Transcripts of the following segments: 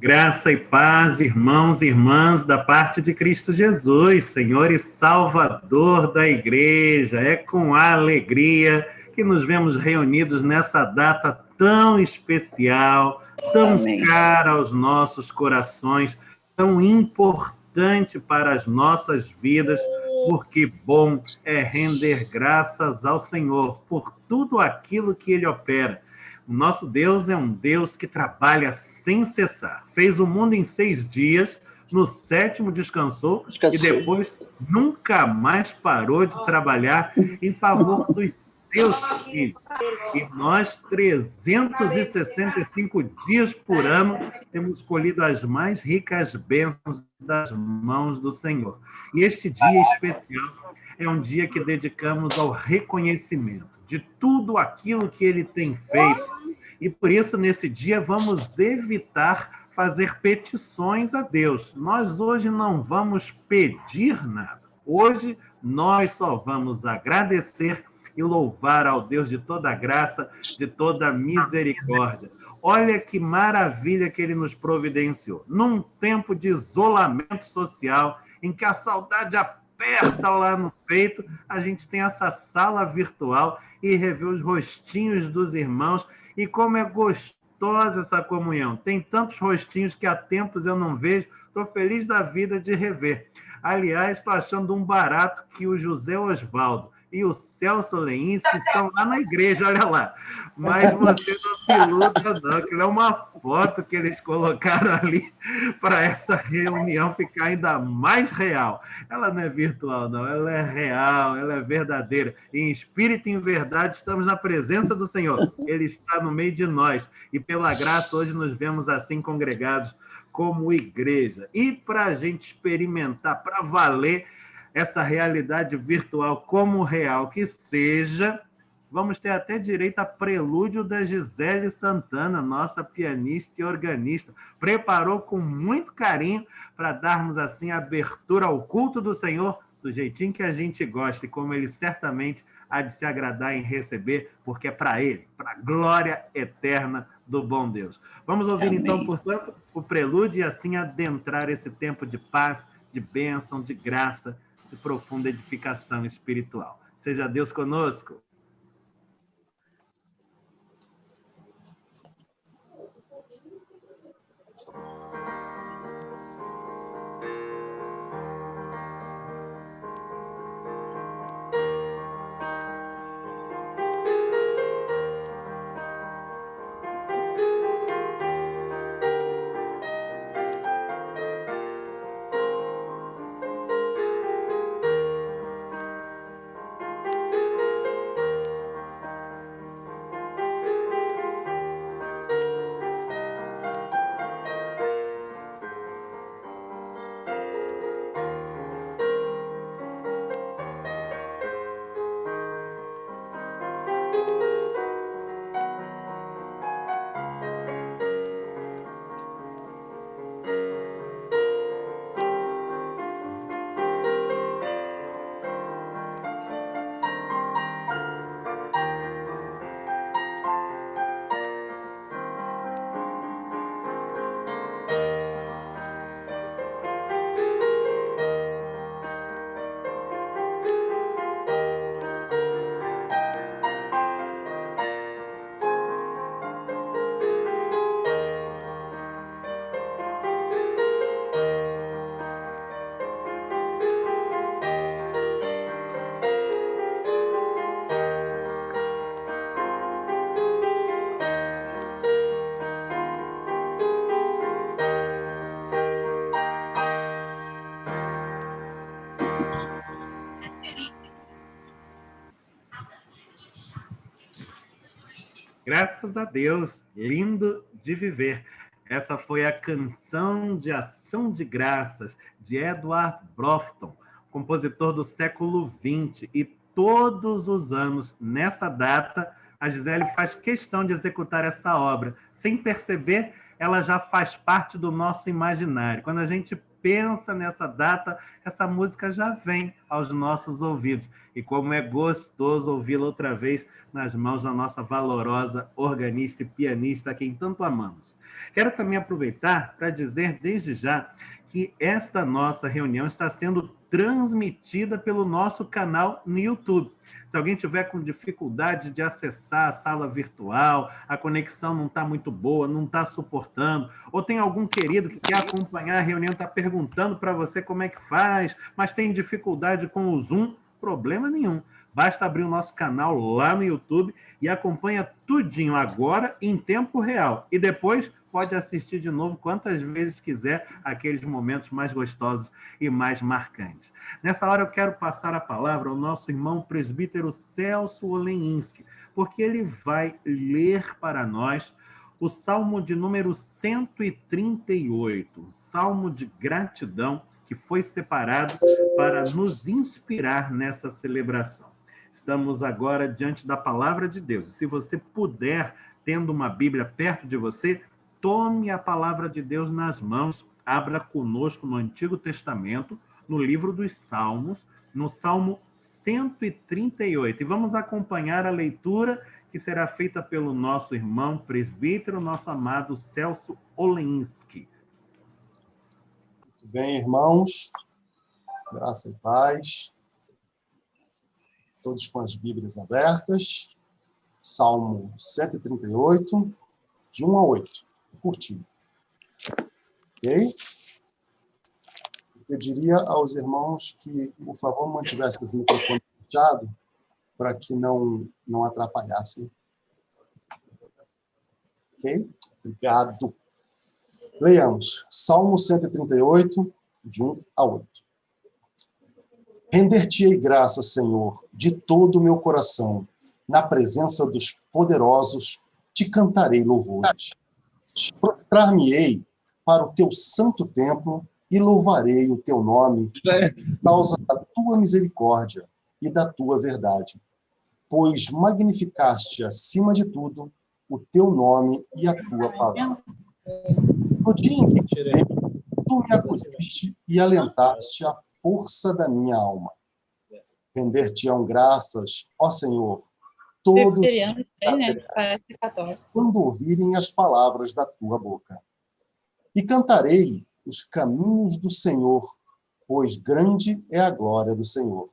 Graça e paz, irmãos e irmãs, da parte de Cristo Jesus, Senhor e Salvador da Igreja. É com alegria que nos vemos reunidos nessa data tão especial, tão Amém. cara aos nossos corações, tão importante para as nossas vidas, porque bom é render graças ao Senhor por tudo aquilo que Ele opera. O nosso Deus é um Deus que trabalha sem cessar. Fez o mundo em 6 dias, no 7º descansou e depois nunca mais parou de trabalhar em favor dos seus filhos. E nós, 365 dias por ano, temos colhido as mais ricas bênçãos das mãos do Senhor. E este dia especial é um dia que dedicamos ao reconhecimento de tudo aquilo que Ele tem feito. E por isso, nesse dia, vamos evitar fazer petições a Deus. Nós hoje não vamos pedir nada. Hoje, nós só vamos agradecer e louvar ao Deus de toda graça, de toda misericórdia. Olha que maravilha que Ele nos providenciou. Num tempo de isolamento social, em que a saudade aperta lá no peito, a gente tem essa sala virtual e revê os rostinhos dos irmãos. E como é gostosa essa comunhão. Tem tantos rostinhos que há tempos eu não vejo. Estou feliz da vida de rever. Aliás, estou achando um barato que o José Osvaldo e o Celso Leinski estão lá na igreja, olha lá. Mas você não se iluda, não, que é uma foto que eles colocaram ali para essa reunião ficar ainda mais real. Ela não é virtual, não, ela é real, ela é verdadeira. Em espírito e em verdade, estamos na presença do Senhor. Ele está no meio de nós. E pela graça, hoje nos vemos assim congregados como igreja. E para a gente experimentar, para valer essa realidade virtual como real que seja, vamos ter até direito a prelúdio da Gisele Santana, nossa pianista e organista. Preparou com muito carinho para darmos assim abertura ao culto do Senhor, do jeitinho que a gente gosta e como Ele certamente há de se agradar em receber, porque é para Ele, para a glória eterna do bom Deus. Vamos ouvir, Amém. Então, portanto, o prelúdio e assim adentrar esse tempo de paz, de bênção, de graça, de profunda edificação espiritual. Seja Deus conosco. Graças a Deus, lindo de viver. Essa foi a canção de ação de graças de Edward Broughton, compositor do século XX. E todos os anos, nessa data, a Gisele faz questão de executar essa obra. Sem perceber, ela já faz parte do nosso imaginário. Quando a gente pensa nessa data, essa música já vem aos nossos ouvidos. E como é gostoso ouvi-la outra vez nas mãos da nossa valorosa organista e pianista, a quem tanto amamos. Quero também aproveitar para dizer desde já que esta nossa reunião está sendo transmitida pelo nosso canal no YouTube. Se alguém tiver com dificuldade de acessar a sala virtual, a conexão não está muito boa, não está suportando, ou tem algum querido que quer acompanhar a reunião, está perguntando para você como é que faz, mas tem dificuldade com o Zoom, problema nenhum. Basta abrir o nosso canal lá no YouTube e acompanha tudinho agora em tempo real. E depois pode assistir de novo quantas vezes quiser aqueles momentos mais gostosos e mais marcantes. Nessa hora eu quero passar a palavra ao nosso irmão presbítero Celso Oleninski, porque ele vai ler para nós o Salmo de número 138, Salmo de gratidão, que foi separado para nos inspirar nessa celebração. Estamos agora diante da palavra de Deus. Se você puder, tendo uma Bíblia perto de você, tome a palavra de Deus nas mãos, abra conosco no Antigo Testamento, no livro dos Salmos, no Salmo 138. E vamos acompanhar a leitura que será feita pelo nosso irmão presbítero, nosso amado Celso Oleninski. Muito bem, irmãos. Graça e paz. Todos com as Bíblias abertas. Salmo 138, de 1 a 8. Curtinho. Ok? Eu pediria aos irmãos que, por favor, mantivessem os microfones fechados para que não atrapalhassem. Ok? Obrigado. Leiamos. Salmo 138, de 1 a 8. Render-te-ei graça, Senhor, de todo o meu coração. Na presença dos poderosos, te cantarei louvores. Prostrar-me-ei para o teu santo templo e louvarei o teu nome por causa da tua misericórdia e da tua verdade. Pois magnificaste acima de tudo o teu nome e a tua palavra. No dia em que te tu me acudiste e alentaste a força da minha alma. Render-te-ão graças, ó Senhor, todos quando ouvirem as palavras da tua boca. E cantarei os caminhos do Senhor, pois grande é a glória do Senhor.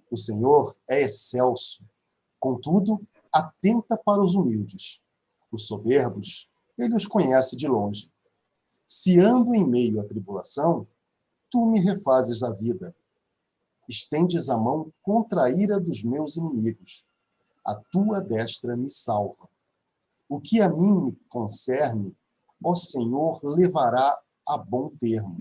O Senhor é excelso, contudo, atenta para os humildes. Os soberbos, ele os conhece de longe. Se ando em meio à tribulação, tu me refazes a vida. Estendes a mão contra a ira dos meus inimigos. A tua destra me salva. O que a mim me concerne, ó Senhor, levará a bom termo.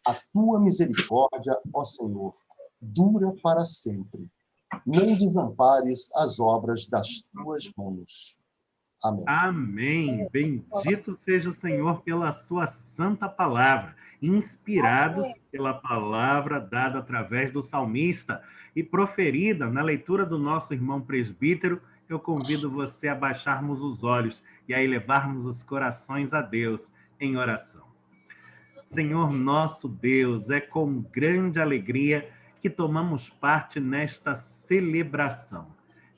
A tua misericórdia, ó Senhor, dura para sempre. Não desampares as obras das tuas mãos. Amém. Amém. Bendito seja o Senhor pela sua santa palavra, inspirados pela palavra dada através do salmista e proferida na leitura do nosso irmão presbítero. Eu convido você a baixarmos os olhos e a elevarmos os corações a Deus em oração. Senhor nosso Deus, é com grande alegria que tomamos parte nesta celebração,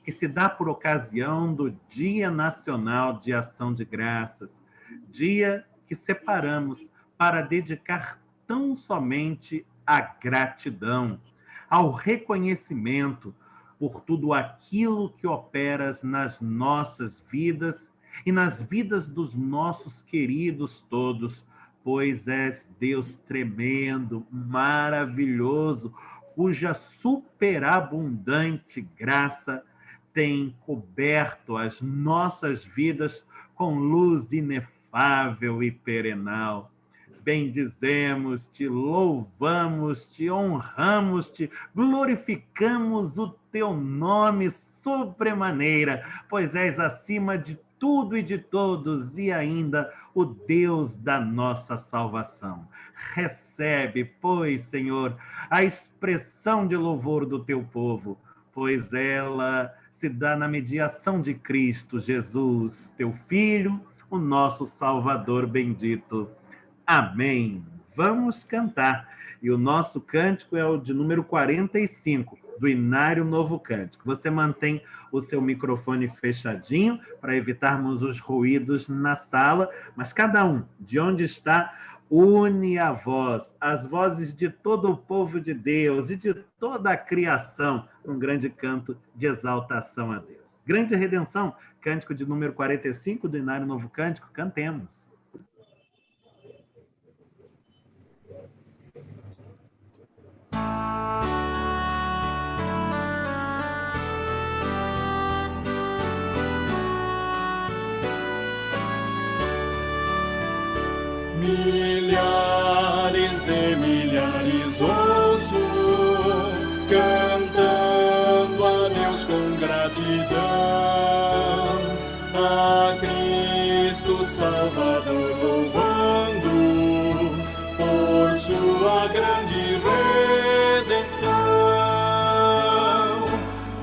que se dá por ocasião do Dia Nacional de Ação de Graças, dia que separamos para dedicar tão somente à gratidão, ao reconhecimento por tudo aquilo que operas nas nossas vidas e nas vidas dos nossos queridos todos, pois és Deus tremendo, maravilhoso, cuja superabundante graça tem coberto as nossas vidas com luz inefável e perenal. Bendizemos-te, louvamos-te, honramos-te, glorificamos o teu nome sobremaneira, pois és acima de tudo e de todos e ainda o Deus da nossa salvação. Recebe, pois, Senhor, a expressão de louvor do teu povo, pois ela se dá na mediação de Cristo Jesus, teu Filho, o nosso Salvador bendito. Amém. Vamos cantar. E o nosso cântico é o de número 45. do Inário Novo Cântico. Você mantém o seu microfone fechadinho para evitarmos os ruídos na sala, mas cada um, de onde está, une a voz, as vozes de todo o povo de Deus e de toda a criação, um grande canto de exaltação a Deus. Grande Redenção, cântico de número 45 do Inário Novo Cântico, cantemos. Milhares e milhares ouço cantando a Deus com gratidão, a Cristo Salvador louvando por sua grande redenção.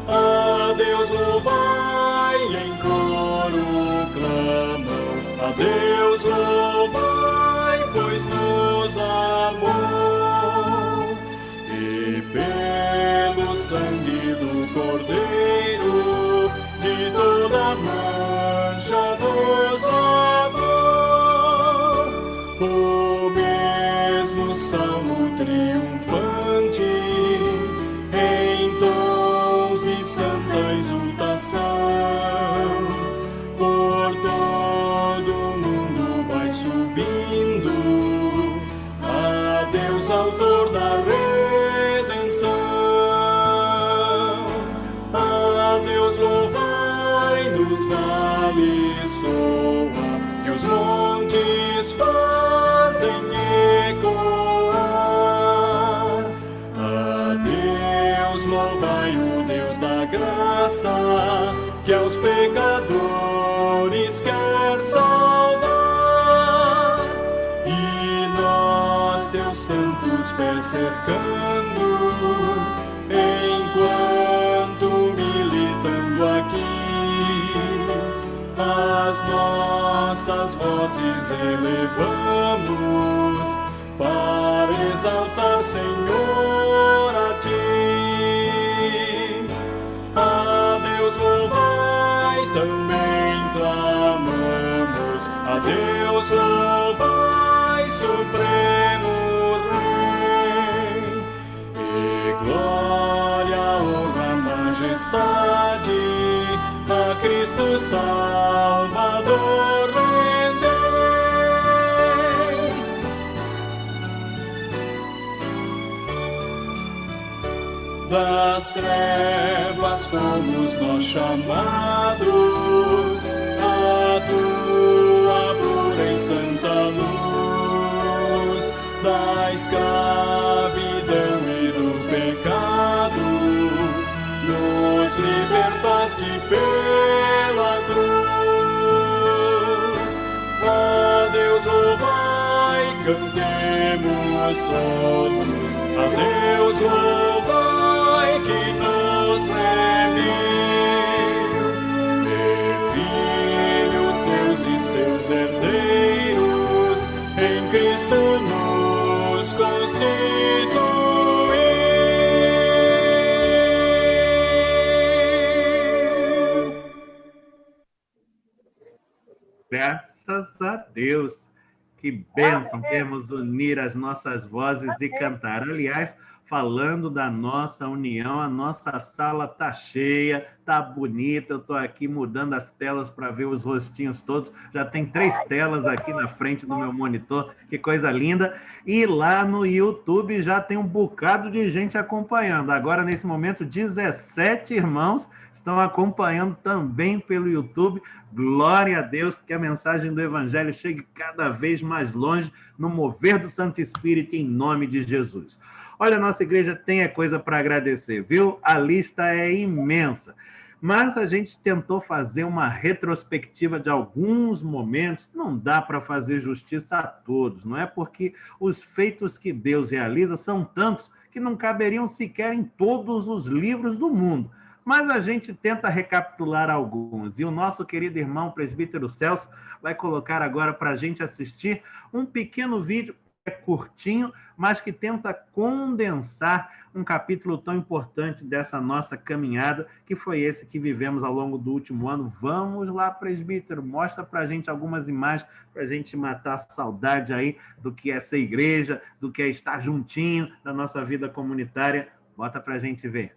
A Deus louvai em coro clamam, a Deus louvai, pois nos amou, e pelo sangue do Cordeiro de toda mancha nos lavou. O mesmo salmo triunfante em tons e santa exultação por todo o mundo vai subindo, a Deus autor da redenção. A Deus louvai nos vales soa, que os montes fazem ecoar. A Deus louvai o Deus da graça, que aos pecadores quer salvar, e nós teus santos pés cercando, enquanto militando aqui, as nossas vozes elevamos para exaltar, Senhor, a ti. A Deus louvai, também clamamos, a Deus louvai, supremo Rei, e glória, honra, majestade a Cristo Salvador rendei. Das trevas fomos nós chamados à tua pura e santa luz, da escravidão e do pecado nos libertaste pela cruz. A Deus louvai, cantemos todos, a Deus louvai, que nos remiu, e filhos seus e seus herdeiros, em Cristo nos constituiu. Graças a Deus. Que bênção termos unir as nossas vozes e cantar. Aliás, falando da nossa união, a nossa sala está cheia, está bonita. Eu estou aqui mudando as telas para ver os rostinhos todos. Já tem 3 telas aqui na frente do meu monitor. Que coisa linda. E lá no YouTube já tem um bocado de gente acompanhando. Agora, nesse momento, 17 irmãos estão acompanhando também pelo YouTube. Glória a Deus, que a mensagem do Evangelho chegue cada vez mais longe no mover do Santo Espírito em nome de Jesus. Olha, a nossa igreja tem coisa para agradecer, viu? A lista é imensa. Mas a gente tentou fazer uma retrospectiva de alguns momentos. Não dá para fazer justiça a todos, não é? Porque os feitos que Deus realiza são tantos que não caberiam sequer em todos os livros do mundo. Mas a gente tenta recapitular alguns. E o nosso querido irmão presbítero Celso vai colocar agora para a gente assistir um pequeno vídeo. curtinho, mas que tenta condensar um capítulo tão importante dessa nossa caminhada, que foi esse que vivemos ao longo do último ano. Vamos lá, presbítero, mostra para a gente algumas imagens, para a gente matar a saudade aí do que é ser igreja, do que é estar juntinho da nossa vida comunitária. Bota para a gente ver.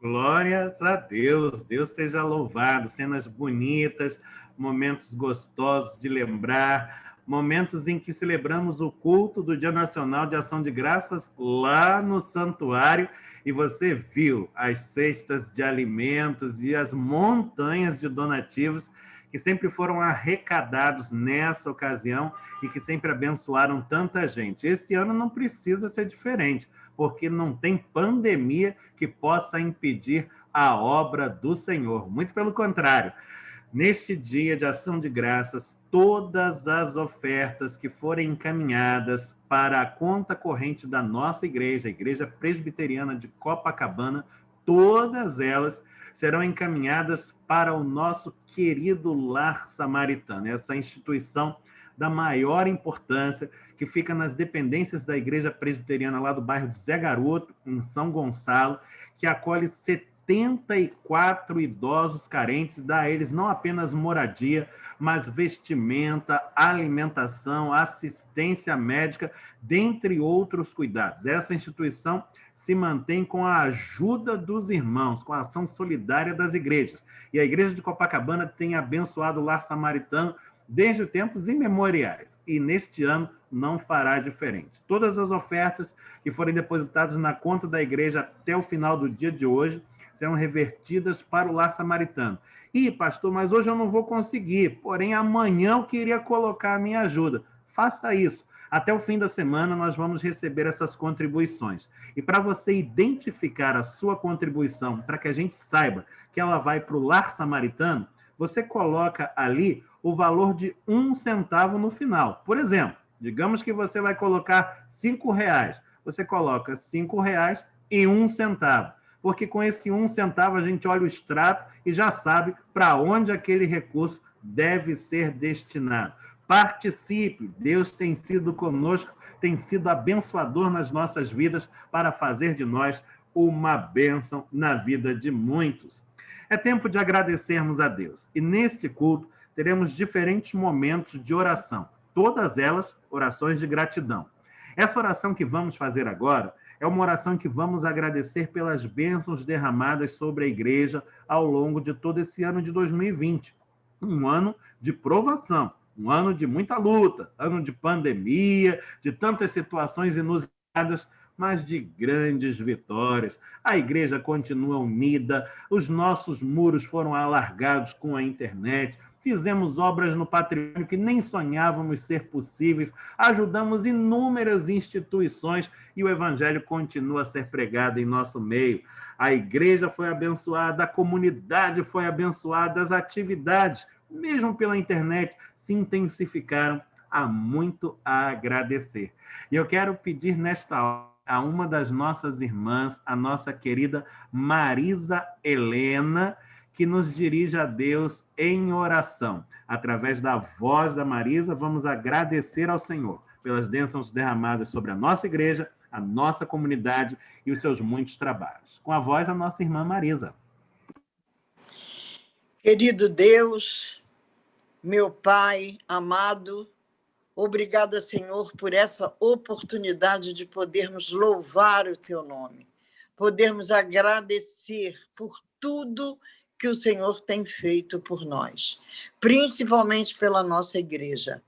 Glórias a Deus, Deus seja louvado, cenas bonitas, momentos gostosos de lembrar, momentos em que celebramos o culto do Dia Nacional de Ação de Graças lá no santuário, e você viu as cestas de alimentos e as montanhas de donativos que sempre foram arrecadados nessa ocasião e que sempre abençoaram tanta gente. Esse ano não precisa ser diferente, porque não tem pandemia que possa impedir a obra do Senhor. Muito pelo contrário. Neste dia de ação de graças, todas as ofertas que forem encaminhadas para a conta corrente da nossa igreja, a Igreja Presbiteriana de Copacabana, todas elas serão encaminhadas para o nosso querido Lar Samaritano, essa instituição da maior importância, que fica nas dependências da Igreja Presbiteriana lá do bairro de Zé Garoto, em São Gonçalo, que acolhe 74 idosos carentes, dá a eles não apenas moradia, mas vestimenta, alimentação, assistência médica, dentre outros cuidados. Essa instituição se mantém com a ajuda dos irmãos, com a ação solidária das igrejas. E a Igreja de Copacabana tem abençoado o Lar Samaritano desde tempos imemoriais, e neste ano não fará diferente. Todas as ofertas que forem depositadas na conta da igreja até o final do dia de hoje serão revertidas para o Lar Samaritano. Ih, pastor, mas hoje eu não vou conseguir, porém amanhã eu queria colocar a minha ajuda. Faça isso. Até o fim da semana nós vamos receber essas contribuições. E para você identificar a sua contribuição, para que a gente saiba que ela vai para o Lar Samaritano, você coloca ali o valor de 1 centavo no final. Por exemplo, digamos que você vai colocar R$5. você coloca R$ 5 e 1 centavo. Porque com esse 1 centavo a gente olha o extrato e já sabe para onde aquele recurso deve ser destinado. Participe, Deus tem sido conosco, tem sido abençoador nas nossas vidas para fazer de nós uma bênção na vida de muitos. É tempo de agradecermos a Deus. E neste culto teremos diferentes momentos de oração, todas elas orações de gratidão. Essa oração que vamos fazer agora é uma oração que vamos agradecer pelas bênçãos derramadas sobre a igreja ao longo de todo esse ano de 2020. Um ano de provação, um ano de muita luta, ano de pandemia, de tantas situações inusitadas, mas de grandes vitórias. A igreja continua unida, os nossos muros foram alargados com a internet, fizemos obras no patrimônio que nem sonhávamos ser possíveis, ajudamos inúmeras instituições e o evangelho continua a ser pregado em nosso meio. A igreja foi abençoada, a comunidade foi abençoada, as atividades, mesmo pela internet, se intensificaram. Há muito a agradecer. E eu quero pedir nesta hora a uma das nossas irmãs, a nossa querida Marisa Helena, que nos dirige a Deus em oração. Através da voz da Marisa, vamos agradecer ao Senhor pelas bênçãos derramadas sobre a nossa igreja, a nossa comunidade e os seus muitos trabalhos. Com a voz, a nossa irmã Marisa. Querido Deus, meu Pai amado, obrigada, Senhor, por essa oportunidade de podermos louvar o Teu nome, podermos agradecer por tudo que o Senhor tem feito por nós, principalmente pela nossa igreja.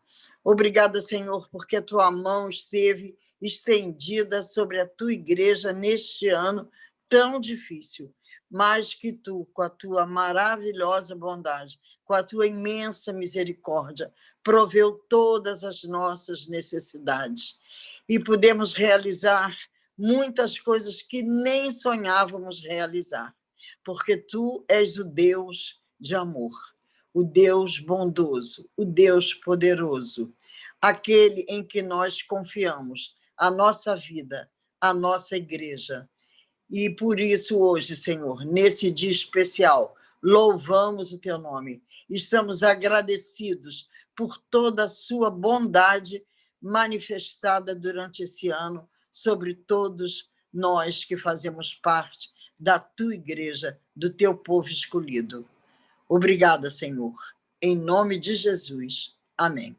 Obrigada, Senhor, porque a Tua mão esteve estendida sobre a Tua igreja neste ano tão difícil, mas que Tu, com a Tua maravilhosa bondade, com a Tua imensa misericórdia, proveu todas as nossas necessidades. E pudemos realizar muitas coisas que nem sonhávamos realizar, porque Tu és o Deus de amor, o Deus bondoso, o Deus poderoso, aquele em que nós confiamos a nossa vida, a nossa igreja. E por isso hoje, Senhor, nesse dia especial, louvamos o Teu nome. Estamos agradecidos por toda a Sua bondade manifestada durante esse ano sobre todos nós que fazemos parte da Tua igreja, do Teu povo escolhido. Obrigada, Senhor. Em nome de Jesus. Amém.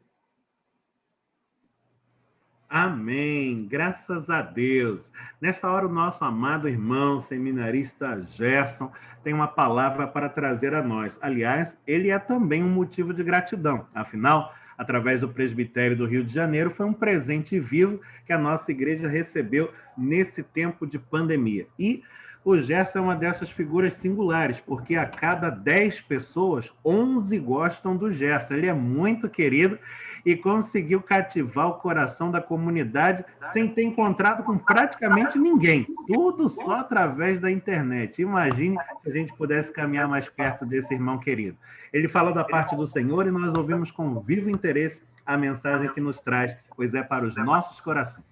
Amém, graças a Deus. Nesta hora, o nosso amado irmão seminarista Gerson tem uma palavra para trazer a nós. Aliás, ele é também um motivo de gratidão. Afinal, através do Presbitério do Rio de Janeiro, foi um presente vivo que a nossa igreja recebeu nesse tempo de pandemia. E o Gerson é uma dessas figuras singulares, porque a cada 10 pessoas, 11 gostam do Gerson. Ele é muito querido e conseguiu cativar o coração da comunidade sem ter encontrado com praticamente ninguém. Tudo só através da internet. Imagine se a gente pudesse caminhar mais perto desse irmão querido. Ele fala da parte do Senhor e nós ouvimos com vivo interesse a mensagem que nos traz, pois é para os nossos corações.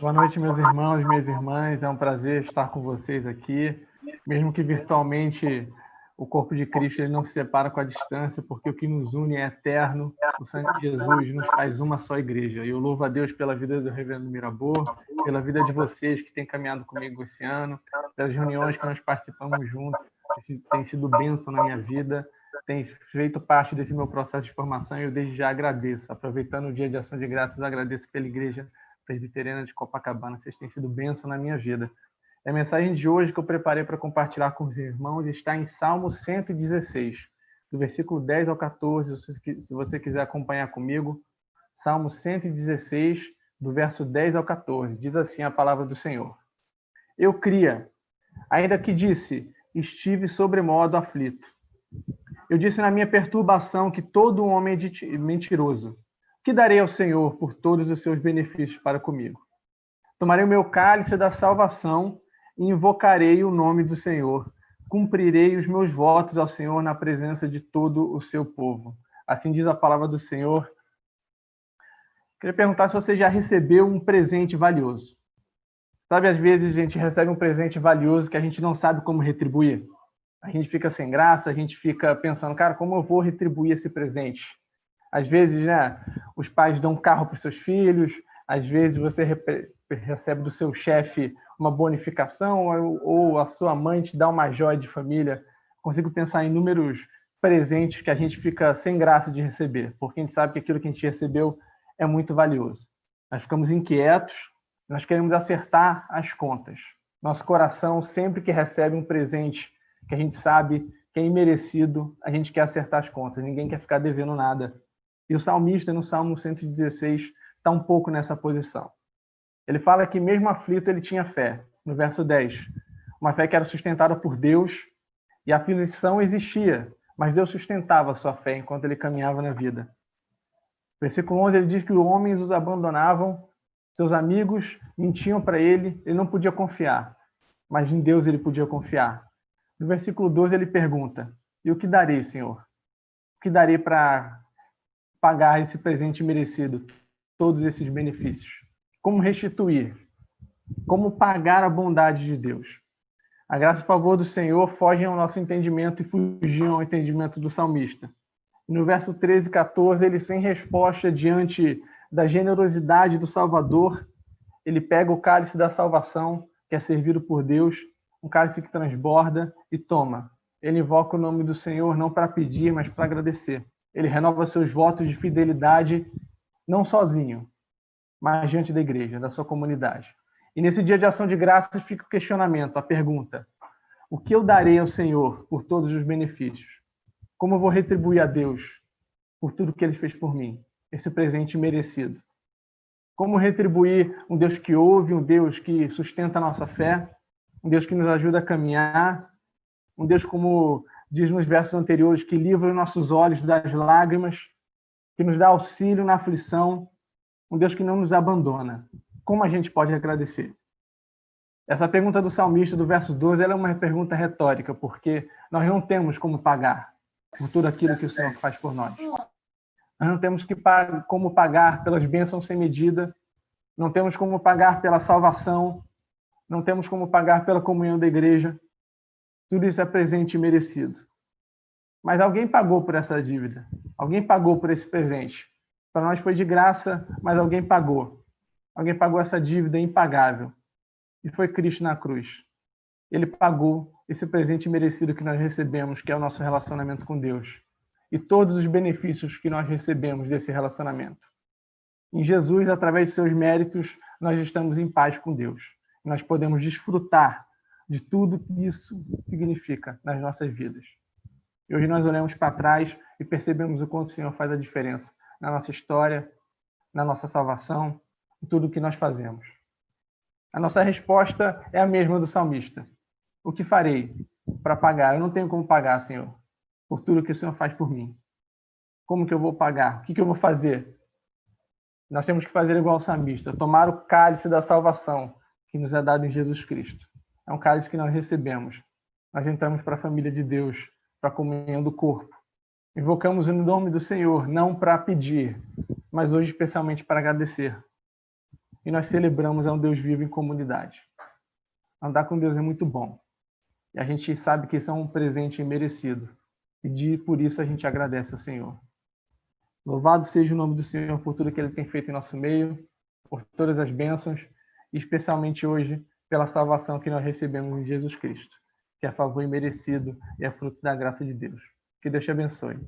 Boa noite, meus irmãos, minhas irmãs. É um prazer estar com vocês aqui. Mesmo que virtualmente o corpo de Cristo ele não se separa com a distância, porque o que nos une é eterno. O sangue de Jesus nos faz uma só igreja. E eu louvo a Deus pela vida do reverendo Mirabor, pela vida de vocês que têm caminhado comigo esse ano, pelas reuniões que nós participamos juntos. Tem sido bênção na minha vida, tem feito parte desse meu processo de formação e eu desde já agradeço. Aproveitando o dia de ação de graças, agradeço pela igreja presbiteriana de Copacabana. Vocês têm sido bênção na minha vida. A mensagem de hoje que eu preparei para compartilhar com os irmãos está em Salmo 116, do versículo 10 ao 14, se você quiser acompanhar comigo. Salmo 116, do verso 10 ao 14. Diz assim a palavra do Senhor. Eu cria, ainda que disse, estive sobremodo aflito. Eu disse na minha perturbação que todo homem é mentiroso. Que darei ao Senhor por todos os seus benefícios para comigo? Tomarei o meu cálice da salvação e invocarei o nome do Senhor. Cumprirei os meus votos ao Senhor na presença de todo o seu povo. Assim diz a palavra do Senhor. Queria perguntar se você já recebeu um presente valioso. Sabe, às vezes a gente recebe um presente valioso que a gente não sabe como retribuir. A gente fica sem graça, a gente fica pensando, cara, como eu vou retribuir esse presente? Às vezes, né, os pais dão um carro para os seus filhos, às vezes você recebe do seu chefe uma bonificação, ou a sua mãe te dá uma joia de família. Consigo pensar em inúmeros presentes que a gente fica sem graça de receber, porque a gente sabe que aquilo que a gente recebeu é muito valioso. Nós ficamos inquietos, nós queremos acertar as contas. Nosso coração, sempre que recebe um presente que a gente sabe que é imerecido, a gente quer acertar as contas, ninguém quer ficar devendo nada. E o salmista, no Salmo 116, está um pouco nessa posição. Ele fala que mesmo aflito ele tinha fé, no verso 10. Uma fé que era sustentada por Deus, e a aflição existia, mas Deus sustentava a sua fé enquanto ele caminhava na vida. Versículo 11, ele diz que os homens os abandonavam, seus amigos mentiam para ele não podia confiar, mas em Deus ele podia confiar. No versículo 12 ele pergunta, e o que darei, Senhor? O que darei para pagar esse presente merecido, todos esses benefícios? Como restituir? Como pagar a bondade de Deus? A graça e o favor do Senhor fogem ao nosso entendimento e fugiam ao entendimento do salmista. No verso 13 e 14, ele, sem resposta diante da generosidade do Salvador, ele pega o cálice da salvação, que é servido por Deus, um cálice que transborda, e toma. Ele invoca o nome do Senhor não para pedir, mas para agradecer. Ele renova seus votos de fidelidade, não sozinho, mas diante da igreja, da sua comunidade. E nesse dia de ação de graças fica o questionamento, a pergunta: o que eu darei ao Senhor por todos os benefícios? Como eu vou retribuir a Deus por tudo que ele fez por mim, esse presente merecido? Como retribuir um Deus que ouve, um Deus que sustenta a nossa fé, um Deus que nos ajuda a caminhar, um Deus, como diz nos versos anteriores, que livra os nossos olhos das lágrimas, que nos dá auxílio na aflição, um Deus que não nos abandona. Como a gente pode agradecer? Essa pergunta do salmista, do verso 12, ela é uma pergunta retórica, porque nós não temos como pagar por tudo aquilo que o Senhor faz por nós. Nós não temos como pagar pelas bênçãos sem medida, não temos como pagar pela salvação, não temos como pagar pela comunhão da igreja. Tudo isso é presente e merecido. Mas alguém pagou por essa dívida. Alguém pagou por esse presente. Para nós foi de graça, mas alguém pagou. Alguém pagou essa dívida impagável. E foi Cristo na cruz. Ele pagou esse presente merecido que nós recebemos, que é o nosso relacionamento com Deus. E todos os benefícios que nós recebemos desse relacionamento. Em Jesus, através de seus méritos, nós estamos em paz com Deus. Nós podemos desfrutar de tudo que isso significa nas nossas vidas. E hoje nós olhamos para trás e percebemos o quanto o Senhor faz a diferença na nossa história, na nossa salvação, em tudo que nós fazemos. A nossa resposta é a mesma do salmista. O que farei para pagar? Eu não tenho como pagar, Senhor, por tudo que o Senhor faz por mim. Como que eu vou pagar? O que eu vou fazer? Nós temos que fazer igual ao salmista, tomar o cálice da salvação que nos é dado em Jesus Cristo. É um cálice que nós recebemos. Nós entramos para a família de Deus, para a comunhão do corpo. Invocamos o nome do Senhor, não para pedir, mas hoje especialmente para agradecer. E nós celebramos a um Deus vivo em comunidade. Andar com Deus é muito bom. E a gente sabe que isso é um presente imerecido. E por isso a gente agradece ao Senhor. Louvado seja o nome do Senhor por tudo que Ele tem feito em nosso meio, por todas as bênçãos, e especialmente hoje pela salvação que nós recebemos em Jesus Cristo, que é favor imerecido e é fruto da graça de Deus. Que Deus te abençoe.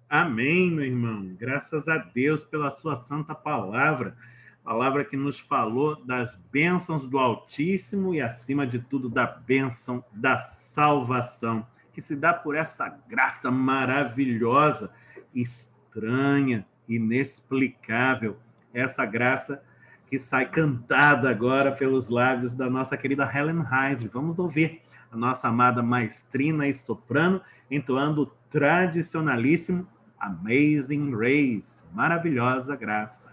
Amém, meu irmão. Graças a Deus pela sua santa palavra. Palavra que nos falou das bênçãos do Altíssimo e, acima de tudo, da bênção da salvação, que se dá por essa graça maravilhosa, estranha, inexplicável. Essa graça que sai cantada agora pelos lábios da nossa querida Helen Heisley. Vamos ouvir a nossa amada maestrina e soprano entoando o tradicionalíssimo Amazing Grace, maravilhosa graça.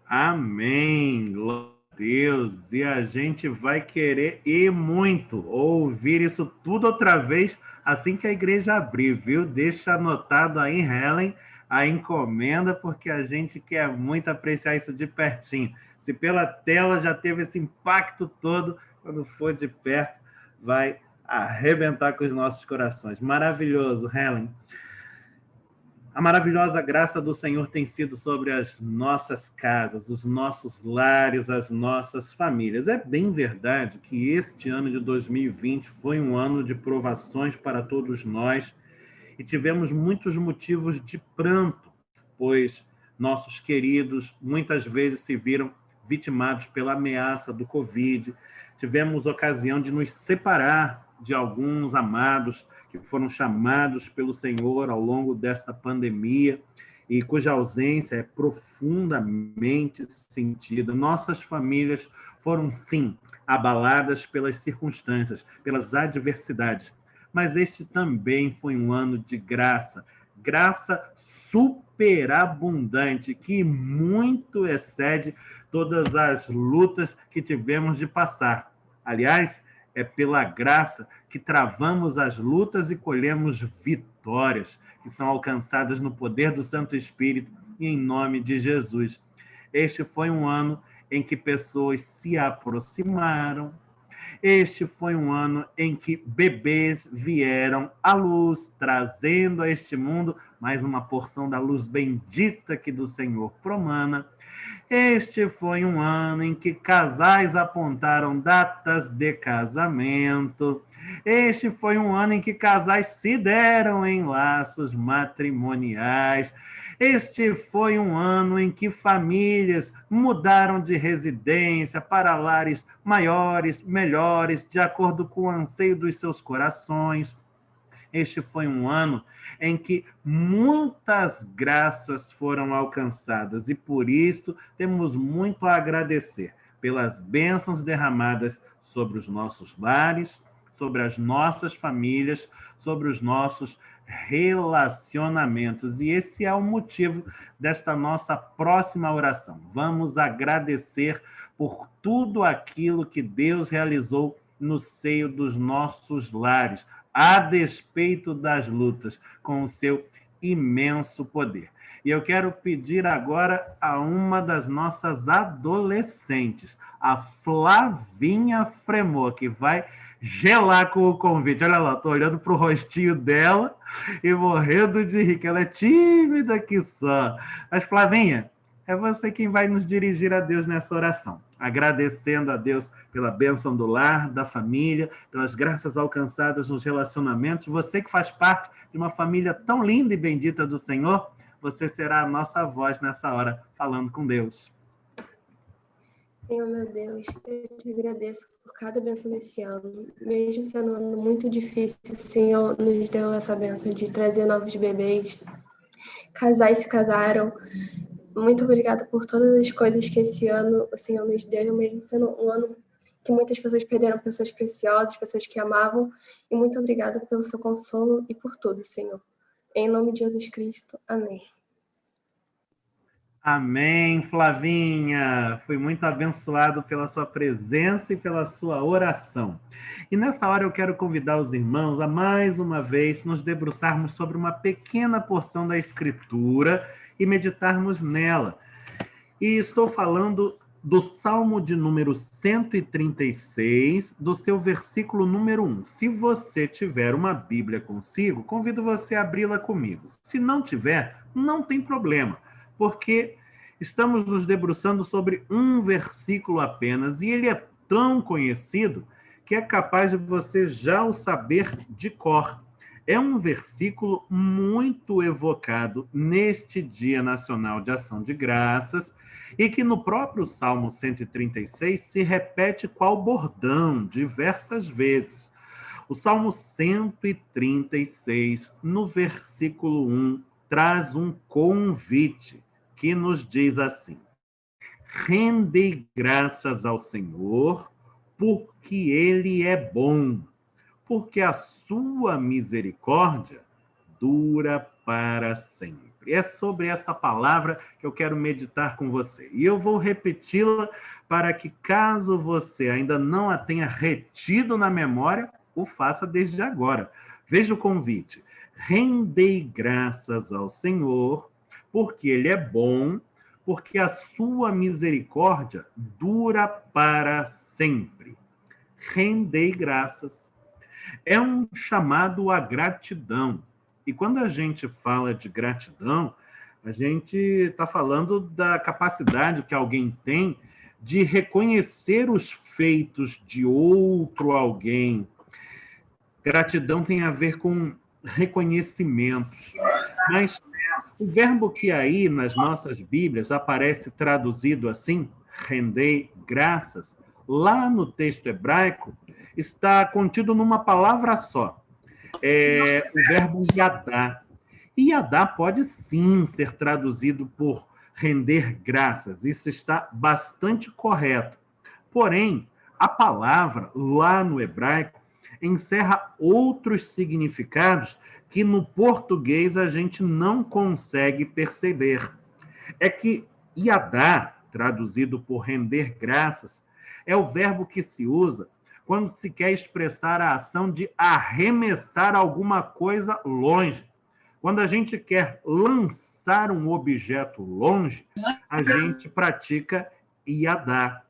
Amém. Glória a Deus. E a gente vai querer e muito ouvir isso tudo outra vez assim que a igreja abrir, viu? Deixa anotado aí, Helen, a encomenda, porque a gente quer muito apreciar isso de pertinho. Se pela tela já teve esse impacto todo, quando for de perto, vai arrebentar com os nossos corações. Maravilhoso, Helen. A maravilhosa graça do Senhor tem sido sobre as nossas casas, os nossos lares, as nossas famílias. É bem verdade que este ano de 2020 foi um ano de provações para todos nós e tivemos muitos motivos de pranto, pois nossos queridos muitas vezes se viram vitimados pela ameaça do Covid. Tivemos ocasião de nos separar de alguns amados que foram chamados pelo Senhor ao longo dessa pandemia e cuja ausência é profundamente sentida. Nossas famílias foram, sim, abaladas pelas circunstâncias, pelas adversidades, mas este também foi um ano de graça, graça superabundante, que muito excede todas as lutas que tivemos de passar. Aliás, é pela graça que travamos as lutas e colhemos vitórias, que são alcançadas no poder do Santo Espírito e em nome de Jesus. Este foi um ano em que pessoas se aproximaram. Este foi um ano em que bebês vieram à luz, trazendo a este mundo mais uma porção da luz bendita que do Senhor promana. Este foi um ano em que casais apontaram datas de casamento. Este foi um ano em que casais se deram em laços matrimoniais. Este foi um ano em que famílias mudaram de residência para lares maiores, melhores, de acordo com o anseio dos seus corações. Este foi um ano em que muitas graças foram alcançadas e, por isso, temos muito a agradecer pelas bênçãos derramadas sobre os nossos lares, sobre as nossas famílias, sobre os nossos relacionamentos. E esse é o motivo desta nossa próxima oração. Vamos agradecer por tudo aquilo que Deus realizou no seio dos nossos lares, a despeito das lutas, com o seu imenso poder. E eu quero pedir agora a uma das nossas adolescentes, a Flavinha Fremor, que vai gelar com o convite. Olha lá, estou olhando para o rostinho dela e morrendo de rir, que ela é tímida que só. Mas, Flavinha, é você quem vai nos dirigir a Deus nessa oração, agradecendo a Deus pela bênção do lar, da família, pelas graças alcançadas nos relacionamentos. Você que faz parte de uma família tão linda e bendita do Senhor, você será a nossa voz nessa hora, falando com Deus. Senhor, meu Deus, eu te agradeço por cada bênção desse ano. Mesmo sendo um ano muito difícil, o Senhor nos deu essa bênção de trazer novos bebês. Casais se casaram. Muito obrigada por todas as coisas que esse ano o Senhor nos deu, mesmo sendo um ano que muitas pessoas perderam pessoas preciosas, pessoas que amavam. E muito obrigada pelo seu consolo e por tudo, Senhor. Em nome de Jesus Cristo. Amém. Amém, Flavinha. Fui muito abençoado pela sua presença e pela sua oração. E nessa hora eu quero convidar os irmãos a mais uma vez nos debruçarmos sobre uma pequena porção da Escritura e meditarmos nela. E estou falando do Salmo de número 136, do seu versículo número 1. Se você tiver uma Bíblia consigo, convido você a abri-la comigo. Se não tiver, não tem problema, porque estamos nos debruçando sobre um versículo apenas, e ele é tão conhecido que é capaz de você já o saber de cor. É um versículo muito evocado neste Dia Nacional de Ação de Graças e que no próprio Salmo 136 se repete qual bordão diversas vezes. O Salmo 136, no versículo 1, traz um convite que nos diz assim: rendei graças ao Senhor, porque Ele é bom, porque a sua misericórdia dura para sempre. É sobre essa palavra que eu quero meditar com você. E eu vou repeti-la para que, caso você ainda não a tenha retido na memória, o faça desde agora. Veja o convite. Rendei graças ao Senhor, porque Ele é bom, porque a sua misericórdia dura para sempre. Rendei graças. É um chamado à gratidão. E quando a gente fala de gratidão, a gente está falando da capacidade que alguém tem de reconhecer os feitos de outro alguém. Gratidão tem a ver com reconhecimentos. Mas o verbo que aí nas nossas Bíblias aparece traduzido assim, rendei graças, lá no texto hebraico, está contido numa palavra só. É o verbo yadá. E yadá pode sim ser traduzido por render graças. Isso está bastante correto. Porém, a palavra lá no hebraico encerra outros significados que no português a gente não consegue perceber. É que yadá, traduzido por render graças, é o verbo que se usa quando se quer expressar a ação de arremessar alguma coisa longe. Quando a gente quer lançar um objeto longe, a gente pratica yadá.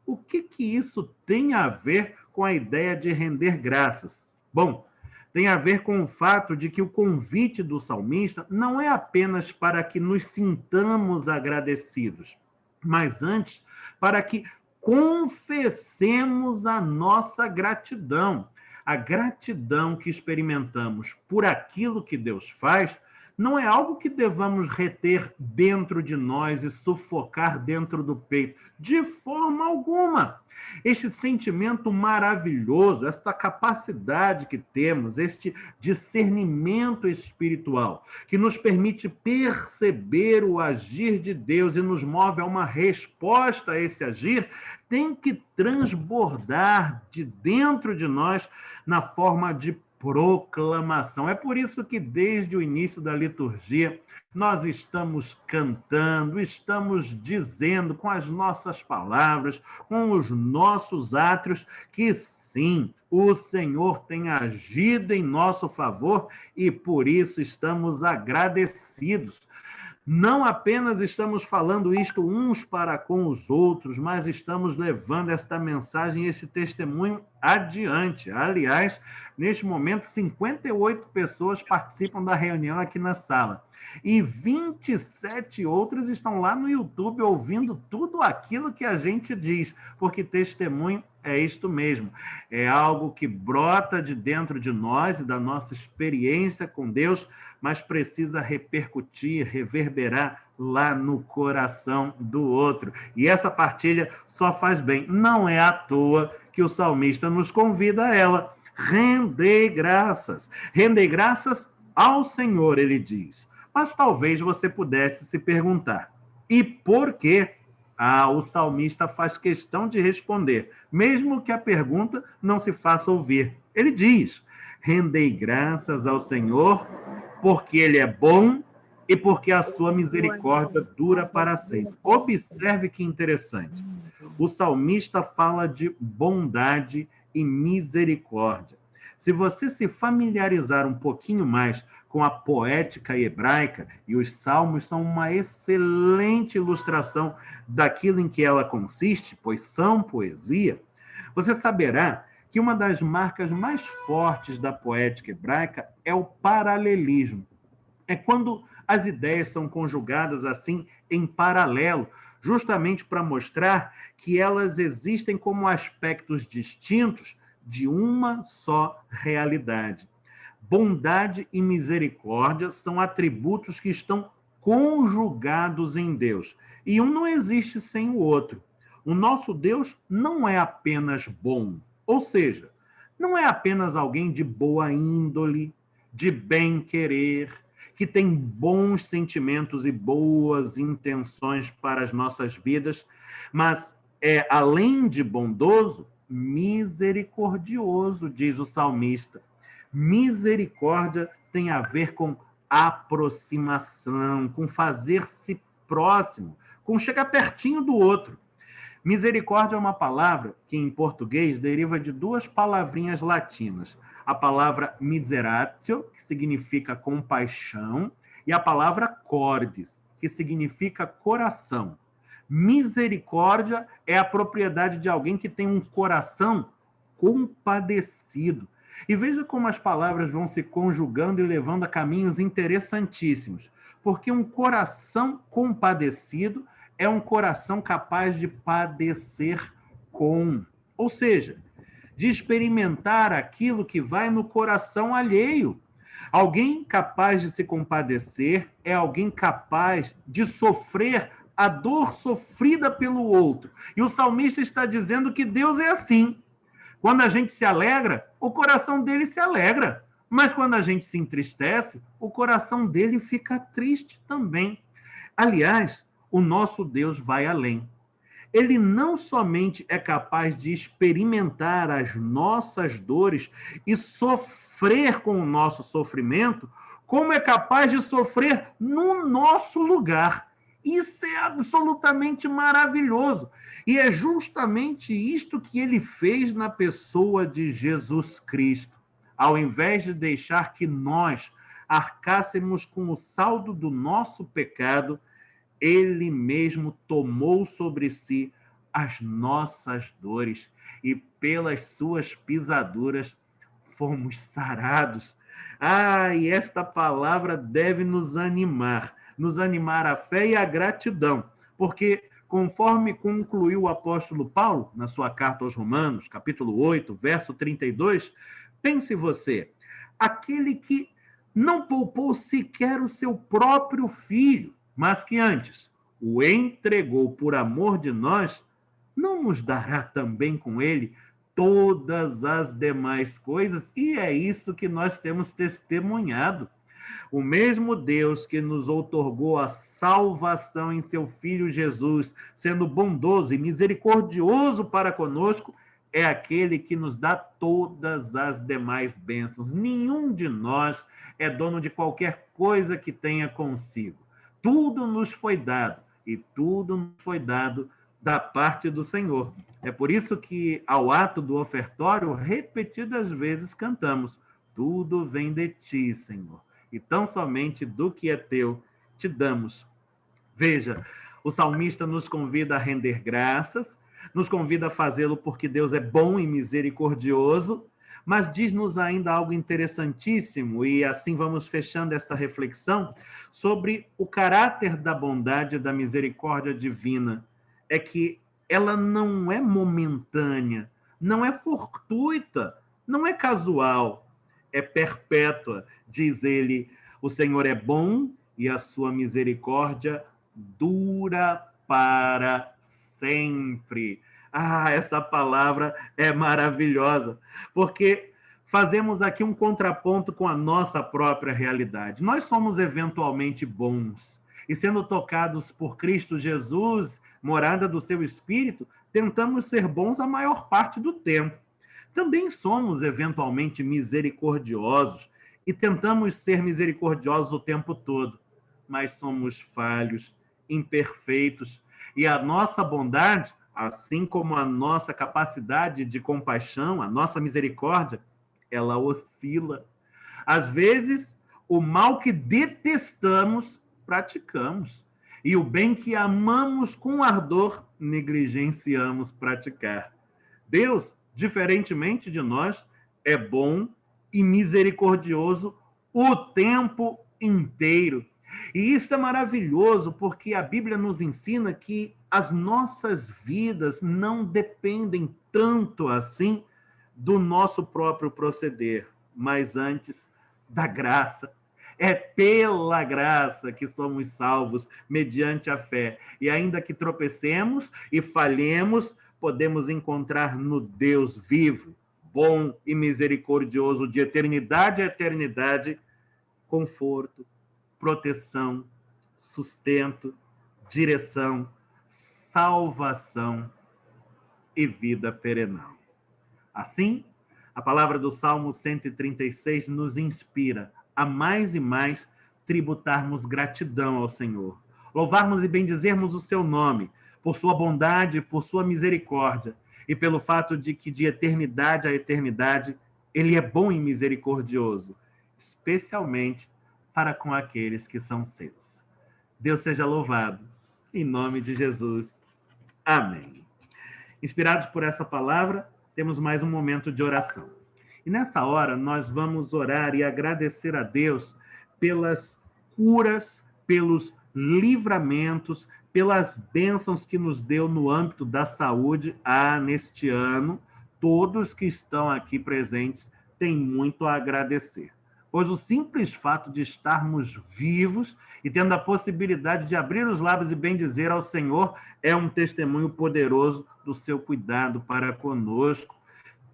O que isso tem a ver com a ideia de render graças? Bom, tem a ver com o fato de que o convite do salmista não é apenas para que nos sintamos agradecidos, mas antes para que confessemos a nossa gratidão. A gratidão que experimentamos por aquilo que Deus faz não é algo que devamos reter dentro de nós e sufocar dentro do peito, de forma alguma. Este sentimento maravilhoso, essa capacidade que temos, este discernimento espiritual, que nos permite perceber o agir de Deus e nos move a uma resposta a esse agir, tem que transbordar de dentro de nós na forma de proclamação. É por isso que desde o início da liturgia nós estamos cantando, estamos dizendo com as nossas palavras, com os nossos átrios, que sim, o Senhor tem agido em nosso favor e por isso estamos agradecidos. Não apenas estamos falando isto uns para com os outros, mas estamos levando esta mensagem, este testemunho adiante. Aliás, neste momento, 58 pessoas participam da reunião aqui na sala. E 27 outras estão lá no YouTube ouvindo tudo aquilo que a gente diz, porque testemunho é isto mesmo. É algo que brota de dentro de nós e da nossa experiência com Deus, mas precisa repercutir, reverberar lá no coração do outro. E essa partilha só faz bem. Não é à toa que o salmista nos convida a ela. Rendei graças. Rendei graças ao Senhor, ele diz. Mas talvez você pudesse se perguntar, e por quê? O salmista faz questão de responder, mesmo que a pergunta não se faça ouvir. Ele diz, rendei graças ao Senhor, porque Ele é bom e porque a sua misericórdia dura para sempre. Observe que interessante. O salmista fala de bondade e misericórdia. Se você se familiarizar um pouquinho mais com a poética hebraica, e os salmos são uma excelente ilustração daquilo em que ela consiste, pois são poesia, você saberá que uma das marcas mais fortes da poética hebraica é o paralelismo. É quando as ideias são conjugadas assim em paralelo, justamente para mostrar que elas existem como aspectos distintos de uma só realidade. Bondade e misericórdia são atributos que estão conjugados em Deus. E um não existe sem o outro. O nosso Deus não é apenas bom, ou seja, não é apenas alguém de boa índole, de bem-querer, que tem bons sentimentos e boas intenções para as nossas vidas, mas é, além de bondoso, misericordioso, diz o salmista. Misericórdia tem a ver com aproximação, com fazer-se próximo, com chegar pertinho do outro. Misericórdia é uma palavra que, em português, deriva de duas palavrinhas latinas. A palavra miseratio, que significa compaixão, e a palavra cordis, que significa coração. Misericórdia é a propriedade de alguém que tem um coração compadecido. E veja como as palavras vão se conjugando e levando a caminhos interessantíssimos. Porque um coração compadecido é um coração capaz de padecer com. Ou seja, de experimentar aquilo que vai no coração alheio. Alguém capaz de se compadecer é alguém capaz de sofrer a dor sofrida pelo outro. E o salmista está dizendo que Deus é assim. Quando a gente se alegra, o coração dele se alegra. Mas quando a gente se entristece, o coração dele fica triste também. Aliás, o nosso Deus vai além. Ele não somente é capaz de experimentar as nossas dores e sofrer com o nosso sofrimento, como é capaz de sofrer no nosso lugar. Isso é absolutamente maravilhoso. E é justamente isto que ele fez na pessoa de Jesus Cristo. Ao invés de deixar que nós arcássemos com o saldo do nosso pecado, ele mesmo tomou sobre si as nossas dores e pelas suas pisaduras fomos sarados. E esta palavra deve nos animar à fé e à gratidão, porque conforme concluiu o apóstolo Paulo na sua carta aos Romanos, capítulo 8, verso 32, pense você, aquele que não poupou sequer o seu próprio filho, mas que antes o entregou por amor de nós, não nos dará também com ele todas as demais coisas? E é isso que nós temos testemunhado. O mesmo Deus que nos outorgou a salvação em seu Filho Jesus, sendo bondoso e misericordioso para conosco, é aquele que nos dá todas as demais bênçãos. Nenhum de nós é dono de qualquer coisa que tenha consigo. Tudo nos foi dado, e tudo nos foi dado da parte do Senhor. É por isso que, ao ato do ofertório, repetidas vezes cantamos: tudo vem de ti, Senhor, e tão somente do que é teu te damos. Veja, o salmista nos convida a render graças, nos convida a fazê-lo porque Deus é bom e misericordioso, mas diz-nos ainda algo interessantíssimo, e assim vamos fechando esta reflexão, sobre o caráter da bondade e da misericórdia divina. É que ela não é momentânea, não é fortuita, não é casual, é perpétua. Diz ele, o Senhor é bom e a sua misericórdia dura para sempre. Essa palavra é maravilhosa, porque fazemos aqui um contraponto com a nossa própria realidade. Nós somos eventualmente bons, e sendo tocados por Cristo Jesus, morada do seu Espírito, tentamos ser bons a maior parte do tempo. Também somos eventualmente misericordiosos, e tentamos ser misericordiosos o tempo todo, mas somos falhos, imperfeitos, e a nossa bondade, assim como a nossa capacidade de compaixão, a nossa misericórdia, ela oscila. Às vezes, o mal que detestamos, praticamos. E o bem que amamos com ardor, negligenciamos praticar. Deus, diferentemente de nós, é bom e misericordioso o tempo inteiro. E isso é maravilhoso, porque a Bíblia nos ensina que as nossas vidas não dependem tanto assim do nosso próprio proceder, mas antes da graça. É pela graça que somos salvos, mediante a fé. E ainda que tropecemos e falhemos, podemos encontrar no Deus vivo, bom e misericordioso, de eternidade a eternidade, conforto, proteção, sustento, direção, salvação e vida perenal. Assim, a palavra do Salmo 136 nos inspira a mais e mais tributarmos gratidão ao Senhor, louvarmos e bendizermos o seu nome, por sua bondade, por sua misericórdia, e pelo fato de que de eternidade a eternidade ele é bom e misericordioso, especialmente para com aqueles que são seus. Deus seja louvado, em nome de Jesus. Amém. Inspirados por essa palavra, temos mais um momento de oração. E nessa hora, nós vamos orar e agradecer a Deus pelas curas, pelos livramentos, pelas bênçãos que nos deu no âmbito da saúde neste ano. Todos que estão aqui presentes têm muito a agradecer, pois o simples fato de estarmos vivos e tendo a possibilidade de abrir os lábios e bendizer ao Senhor é um testemunho poderoso do seu cuidado para conosco.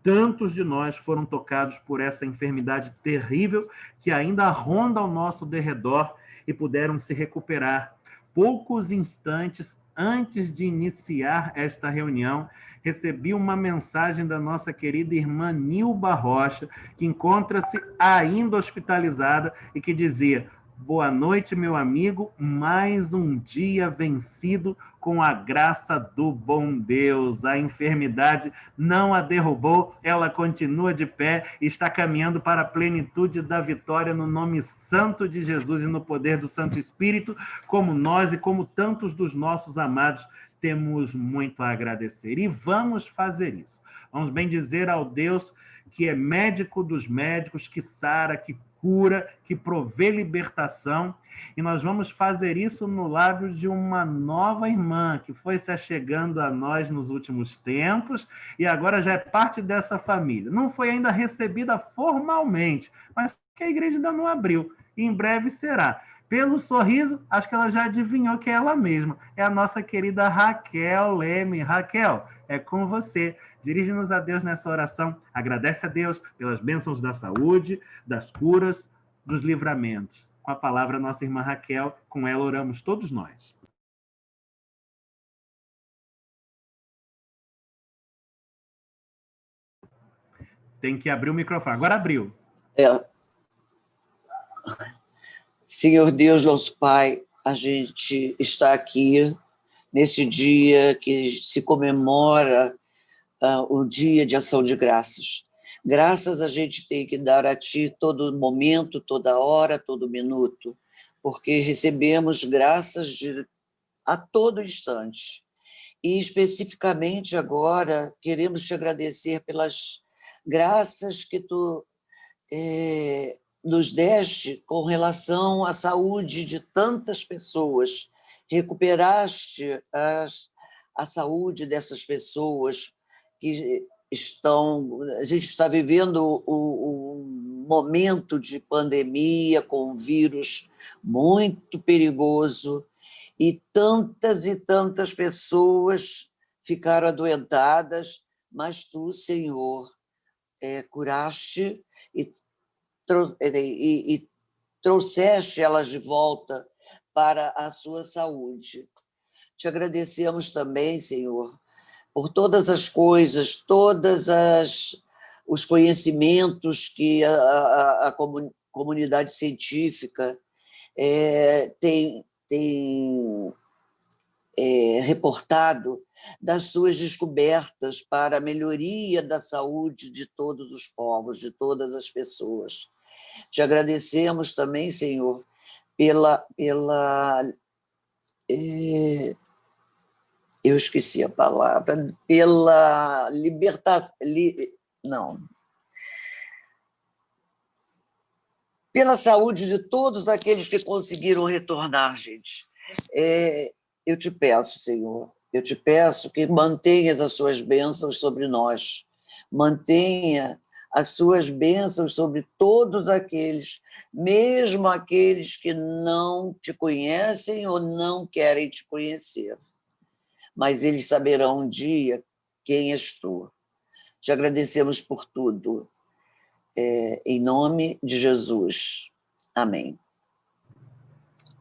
Tantos de nós foram tocados por essa enfermidade terrível que ainda ronda ao nosso derredor e puderam se recuperar. Poucos instantes antes de iniciar esta reunião, recebi uma mensagem da nossa querida irmã Nilba Rocha, que encontra-se ainda hospitalizada e que dizia: boa noite, meu amigo, mais um dia vencido com a graça do bom Deus. A enfermidade não a derrubou, ela continua de pé e está caminhando para a plenitude da vitória no nome santo de Jesus e no poder do Santo Espírito, como nós e como tantos dos nossos amados temos muito a agradecer. E vamos fazer isso. Vamos bendizer ao Deus que é médico dos médicos, que sara, que cura, que provê libertação. E nós vamos fazer isso no lábio de uma nova irmã que foi se achegando a nós nos últimos tempos e agora já é parte dessa família. Não foi ainda recebida formalmente, mas que a igreja ainda não abriu. E em breve será. Pelo sorriso, acho que ela já adivinhou que é ela mesma. É a nossa querida Raquel Leme. Raquel, é com você. Dirige-nos a Deus nessa oração. Agradece a Deus pelas bênçãos da saúde, das curas, dos livramentos. Com a palavra, nossa irmã Raquel, com ela oramos todos nós. Tem que abrir o microfone. Agora abriu. Senhor Deus, nosso Pai, a gente está aqui nesse dia que se comemora o Dia de Ação de Graças. Graças a gente tem que dar a Ti todo momento, toda hora, todo minuto, porque recebemos graças a todo instante. E, especificamente agora, queremos Te agradecer pelas graças que Tu nos deste com relação à saúde de tantas pessoas. Recuperaste a saúde dessas pessoas que estão... A gente está vivendo um momento de pandemia com um vírus muito perigoso e tantas pessoas ficaram adoentadas, mas Tu, Senhor, curaste e trouxeste elas de volta para a sua saúde. Te agradecemos também, Senhor, por todas as coisas, os conhecimentos que a comunidade científica tem reportado das suas descobertas para a melhoria da saúde de todos os povos, de todas as pessoas. Te agradecemos também, Senhor, eu esqueci a palavra, pela libertação... pela saúde de todos aqueles que conseguiram retornar, gente. Eu te peço, Senhor, eu te peço que mantenhas as suas bênçãos sobre nós, mantenha as suas bênçãos sobre todos aqueles, mesmo aqueles que não te conhecem ou não querem te conhecer. Mas eles saberão um dia quem és tu. Te agradecemos por tudo. Em nome de Jesus. Amém.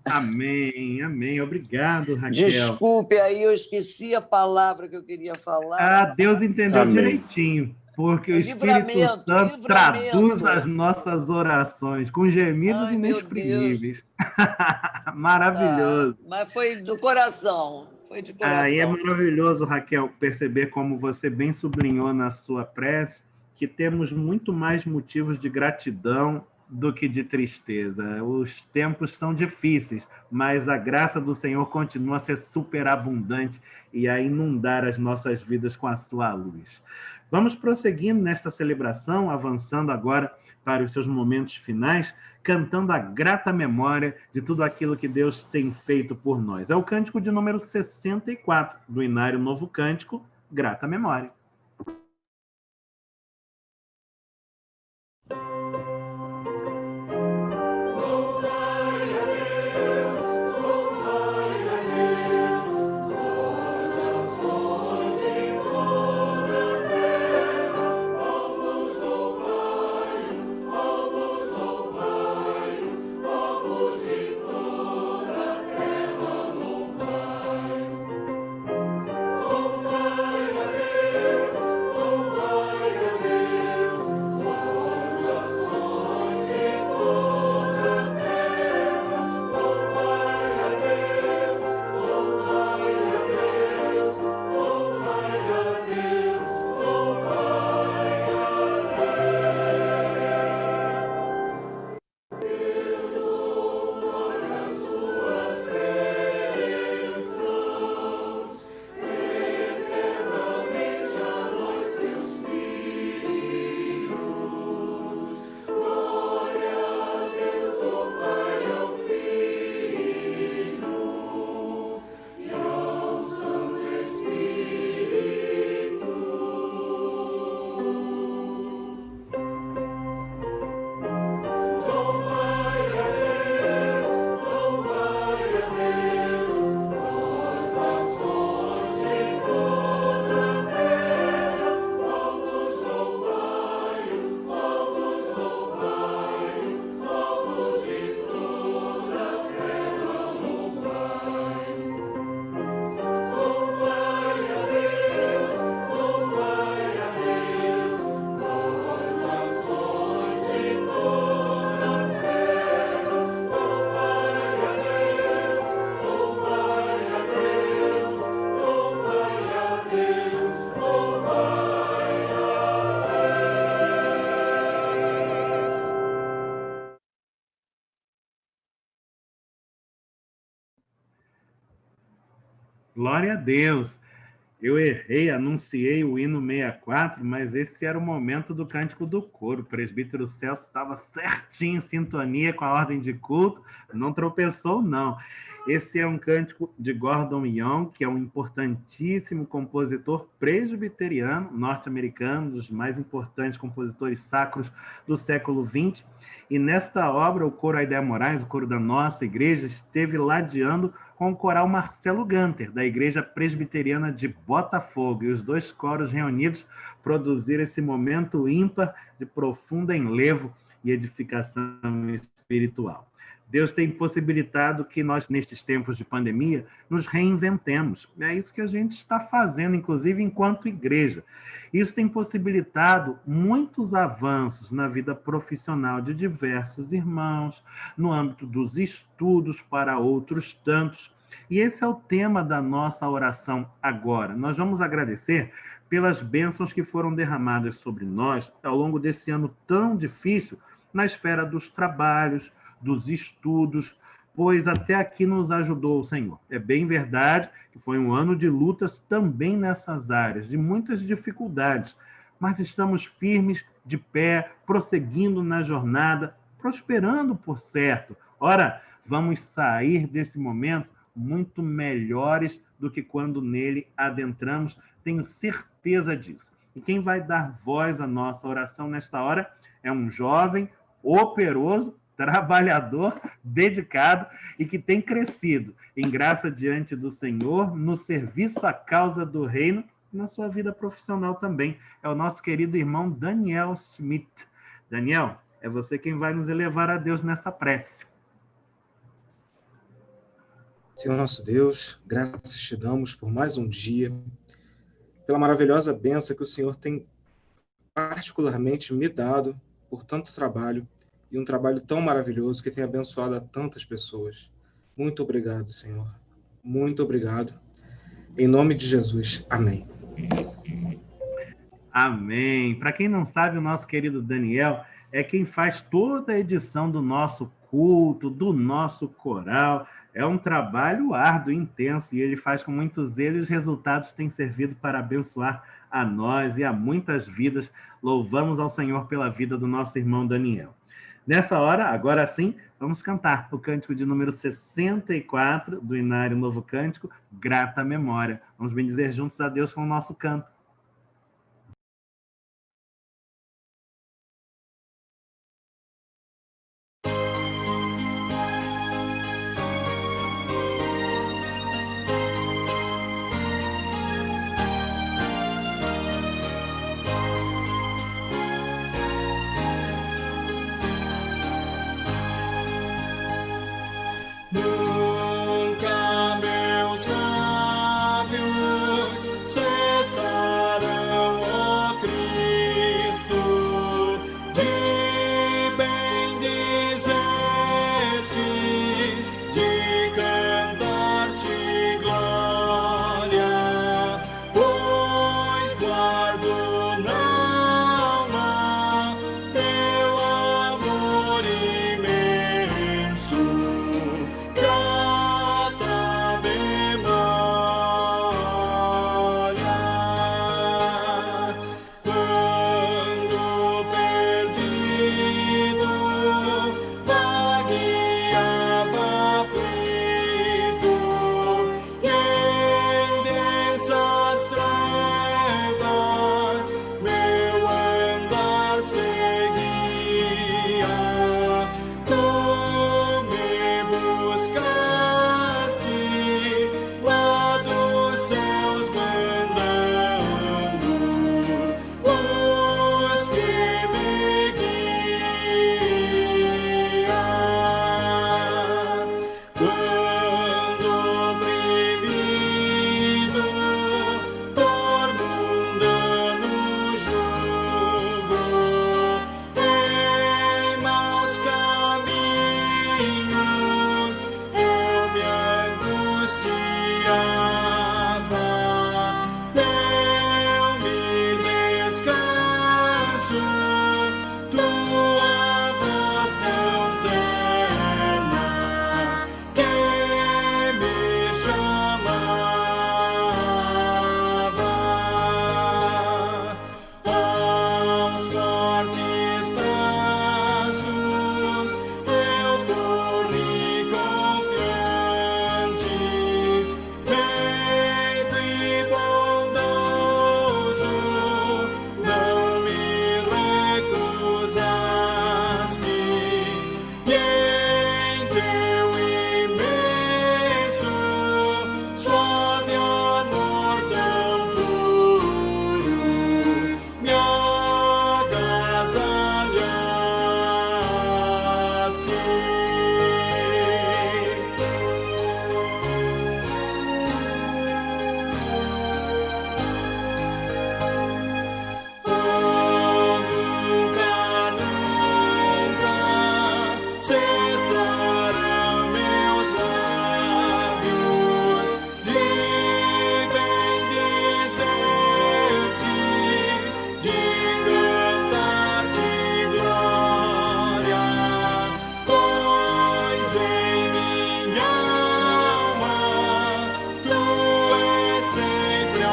Amém, amém. Obrigado, Raquel. Desculpe, aí eu esqueci a palavra que eu queria falar. Deus entendeu direitinho. porque o O Espírito livramento, Santo traduz livramento. as nossas orações com gemidos Ai, meu Deus. inexprimíveis. Tá. Maravilhoso. Mas foi do coração. Foi de Aí é coração. maravilhoso, Raquel, perceber como você bem sublinhou na sua prece que temos muito mais motivos de gratidão do que de tristeza. Os tempos são difíceis, mas a graça do Senhor continua a ser superabundante e a inundar as nossas vidas com a sua luz. Vamos prosseguindo nesta celebração, avançando agora para os seus momentos finais, cantando a grata memória de tudo aquilo que Deus tem feito por nós. É o cântico de número 64 do Inário Novo Cântico, Grata Memória. Glória a Deus. Eu errei, anunciei o hino 64, mas esse era o momento do cântico do coro. O presbítero Celso estava certinho em sintonia com a ordem de culto, não tropeçou, não. Esse é um cântico de Gordon Young, que é um importantíssimo compositor presbiteriano, norte-americano, dos mais importantes compositores sacros do século XX. E nesta obra, o coro Aidéia Moraes, o coro da nossa igreja, esteve ladeando com o coral Marcelo Ganter, da Igreja Presbiteriana de Botafogo. E os dois coros reunidos produziram esse momento ímpar de profunda enlevo e edificação espiritual. Deus tem possibilitado que nós, nestes tempos de pandemia, nos reinventemos. É isso que a gente está fazendo, inclusive enquanto igreja. Isso tem possibilitado muitos avanços na vida profissional de diversos irmãos, no âmbito dos estudos para outros tantos. E esse é o tema da nossa oração agora. Nós vamos agradecer pelas bênçãos que foram derramadas sobre nós ao longo desse ano tão difícil na esfera dos trabalhos, dos estudos, pois até aqui nos ajudou o Senhor. É bem verdade que foi um ano de lutas também nessas áreas, de muitas dificuldades, mas estamos firmes, de pé, prosseguindo na jornada, prosperando por certo. Ora, vamos sair desse momento muito melhores do que quando nele adentramos, tenho certeza disso. E quem vai dar voz à nossa oração nesta hora é um jovem, operoso, trabalhador, dedicado e que tem crescido em graça diante do Senhor, no serviço à causa do reino, na sua vida profissional também. É o nosso querido irmão Daniel Schmidt. Daniel, é você quem vai nos elevar a Deus nessa prece. Senhor nosso Deus, graças te damos por mais um dia, pela maravilhosa bênção que o Senhor tem particularmente me dado por tanto trabalho, e um trabalho tão maravilhoso que tem abençoado a tantas pessoas. Muito obrigado, Senhor. Muito obrigado. Em nome de Jesus. Amém. Amém. Para quem não sabe, o nosso querido Daniel é quem faz toda a edição do nosso culto, do nosso coral. É um trabalho árduo, intenso, e ele faz com muito zelo, e os resultados têm servido para abençoar a nós e a muitas vidas. Louvamos ao Senhor pela vida do nosso irmão Daniel. Nessa hora, agora sim, vamos cantar o cântico de número 64 do Inário Novo Cântico, Grata Memória. Vamos bendizer juntos a Deus com o nosso canto. Nunca meus lábios cessarão, ó Cristo, de bendizer-te, de cantar-te glória, pois guardo na alma teu amor imenso. Grata memória, quando perdido vagueava aflito, e em densas trevas meu andar seguia. Tu me buscaste lá dos céus, mandando luz que me guia. Quando oprimido por mundano jugo, em maus caminhos eu me angustiava, deu-me descanso tua voz tão terna que me chamava. Aos fortes braços eu corri confiante, peito e bondoso, não me recusaste, e em teu imenso, suave amor tão puro, me agasalhaste. Nunca, nunca cessarão meus lábios de bendizer-te, de cantar-te glória, pois em minha alma tu és sempre, ó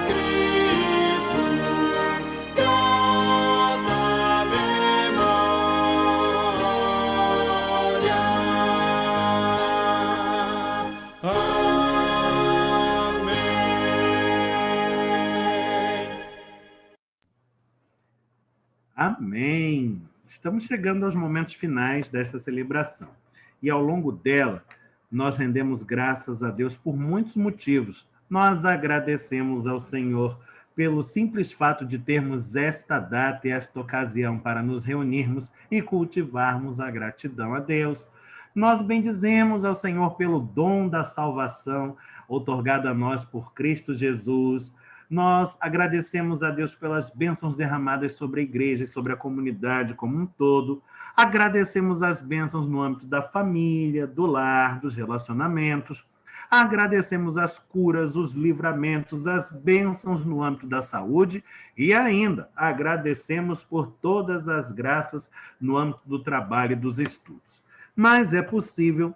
Cristo, grata memória. Amém. Amém. Estamos chegando aos momentos finais desta celebração. E ao longo dela, nós rendemos graças a Deus por muitos motivos. Nós agradecemos ao Senhor pelo simples fato de termos esta data e esta ocasião para nos reunirmos e cultivarmos a gratidão a Deus. Nós bendizemos ao Senhor pelo dom da salvação, outorgado a nós por Cristo Jesus. Nós agradecemos a Deus pelas bênçãos derramadas sobre a igreja e sobre a comunidade como um todo. Agradecemos as bênçãos no âmbito da família, do lar, dos relacionamentos. Agradecemos as curas, os livramentos, as bênçãos no âmbito da saúde e ainda agradecemos por todas as graças no âmbito do trabalho e dos estudos. Mas é possível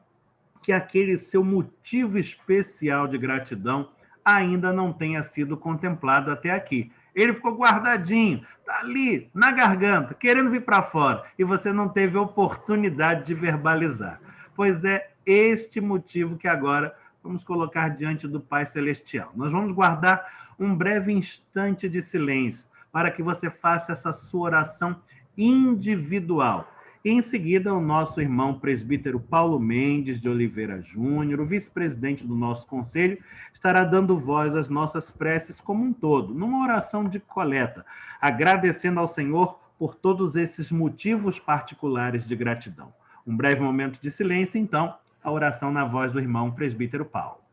que aquele seu motivo especial de gratidão ainda não tenha sido contemplado até aqui. Ele ficou guardadinho, está ali, na garganta, querendo vir para fora, e você não teve oportunidade de verbalizar. Pois é este motivo que agora vamos colocar diante do Pai Celestial. Nós vamos guardar um breve instante de silêncio para que você faça essa sua oração individual. E em seguida, o nosso irmão presbítero Paulo Mendes de Oliveira Júnior, o vice-presidente do nosso conselho, estará dando voz às nossas preces como um todo, numa oração de coleta, agradecendo ao Senhor por todos esses motivos particulares de gratidão. Um breve momento de silêncio, então, a oração na voz do irmão presbítero Paulo.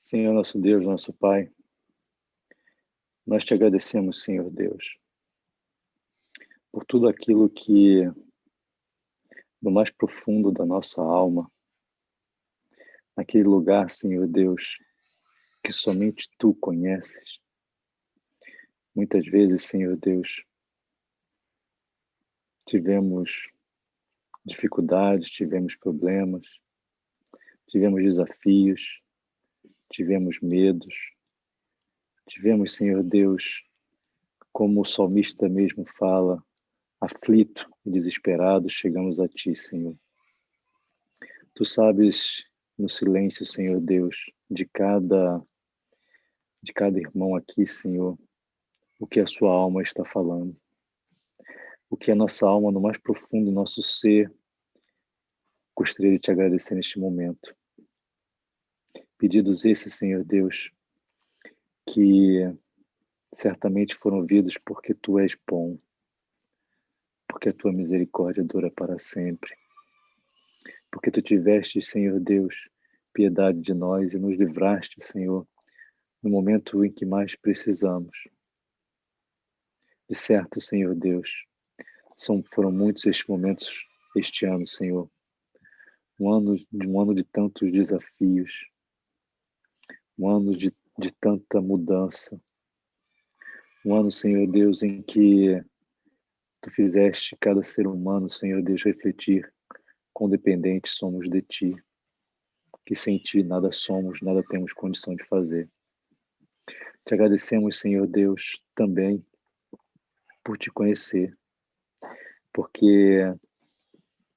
Senhor nosso Deus, nosso Pai, nós te agradecemos, Senhor Deus, por tudo aquilo que, no mais profundo da nossa alma, naquele lugar, Senhor Deus, que somente Tu conheces. Muitas vezes, Senhor Deus, tivemos dificuldades, tivemos problemas, tivemos desafios, tivemos medos, tivemos, Senhor Deus, como o salmista mesmo fala, aflito e desesperado, chegamos a Ti, Senhor. Tu sabes no silêncio, Senhor Deus, de cada irmão aqui, Senhor, o que a sua alma está falando, o que a nossa alma, no mais profundo do nosso ser, gostaria de Te agradecer neste momento. Pedidos esses, Senhor Deus, que certamente foram ouvidos porque Tu és bom, porque a Tua misericórdia dura para sempre, porque Tu tiveste, Senhor Deus, piedade de nós e nos livraste, Senhor, no momento em que mais precisamos. De certo, Senhor Deus, foram muitos estes momentos este ano, Senhor, um ano de tantos desafios, um ano de tanta mudança, um ano, Senhor Deus, em que Tu fizeste cada ser humano, Senhor Deus, refletir quão dependentes somos de Ti, que sem Ti nada somos, nada temos condição de fazer. Te agradecemos, Senhor Deus, também por Te conhecer, porque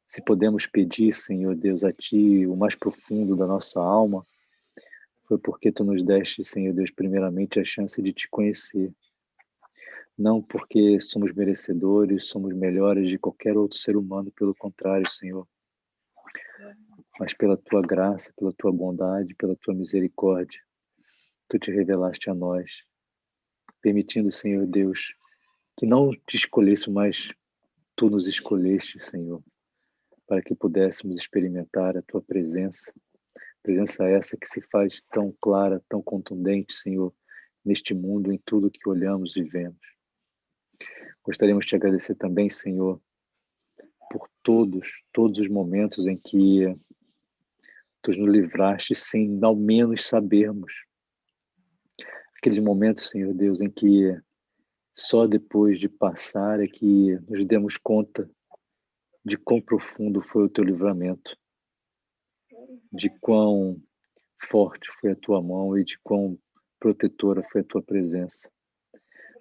se podemos pedir, Senhor Deus, a Ti o mais profundo da nossa alma, foi porque Tu nos deste, Senhor Deus, primeiramente a chance de Te conhecer. Não porque somos merecedores, somos melhores de qualquer outro ser humano, pelo contrário, Senhor. Mas pela Tua graça, pela Tua bondade, pela Tua misericórdia, Tu Te revelaste a nós, permitindo, Senhor Deus, que não Te escolhesse, mas Tu nos escolheste, Senhor, para que pudéssemos experimentar a Tua presença. Presença essa que se faz tão clara, tão contundente, Senhor, neste mundo, em tudo que olhamos e vemos. Gostaríamos de Te agradecer também, Senhor, por todos os momentos em que Tu nos livraste sem ao menos sabermos. Aqueles momentos, Senhor Deus, em que só depois de passar é que nos demos conta de quão profundo foi o Teu livramento, de quão forte foi a Tua mão e de quão protetora foi a Tua presença.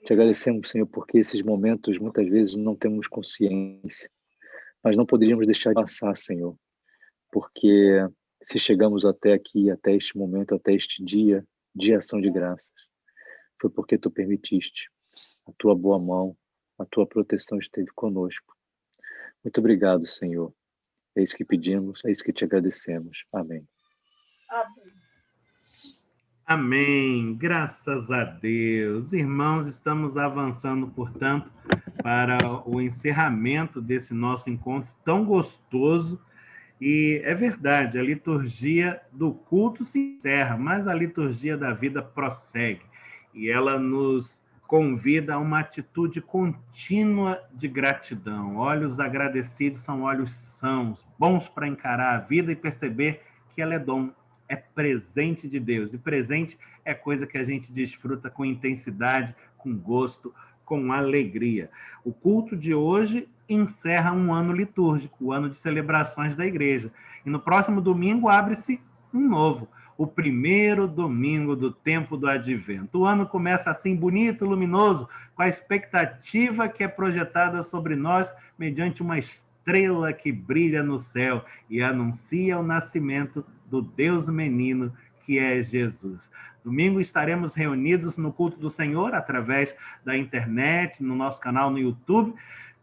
Te agradecemos, Senhor, porque esses momentos muitas vezes não temos consciência, mas não poderíamos deixar de passar, Senhor, porque se chegamos até aqui, até este momento, até este dia, de ação de graças. Foi porque tu permitiste. A tua boa mão, a tua proteção esteve conosco. Muito obrigado, Senhor. É isso que pedimos, é isso que te agradecemos. Amém. Amém. Graças a Deus. Irmãos, estamos avançando, portanto, para o encerramento desse nosso encontro tão gostoso. E é verdade, a liturgia do culto se encerra, mas a liturgia da vida prossegue. E ela nos convida a uma atitude contínua de gratidão. Olhos agradecidos são olhos sãos, bons para encarar a vida e perceber que ela é dom, é presente de Deus. E presente é coisa que a gente desfruta com intensidade, com gosto, com alegria. O culto de hoje encerra um ano litúrgico, o ano de celebrações da igreja. E no próximo domingo abre-se um novo, o primeiro domingo do tempo do advento. O ano começa assim, bonito, luminoso, com a expectativa que é projetada sobre nós mediante uma estrela que brilha no céu e anuncia o nascimento do Deus menino, que é Jesus. Domingo estaremos reunidos no culto do Senhor, através da internet, no nosso canal no YouTube,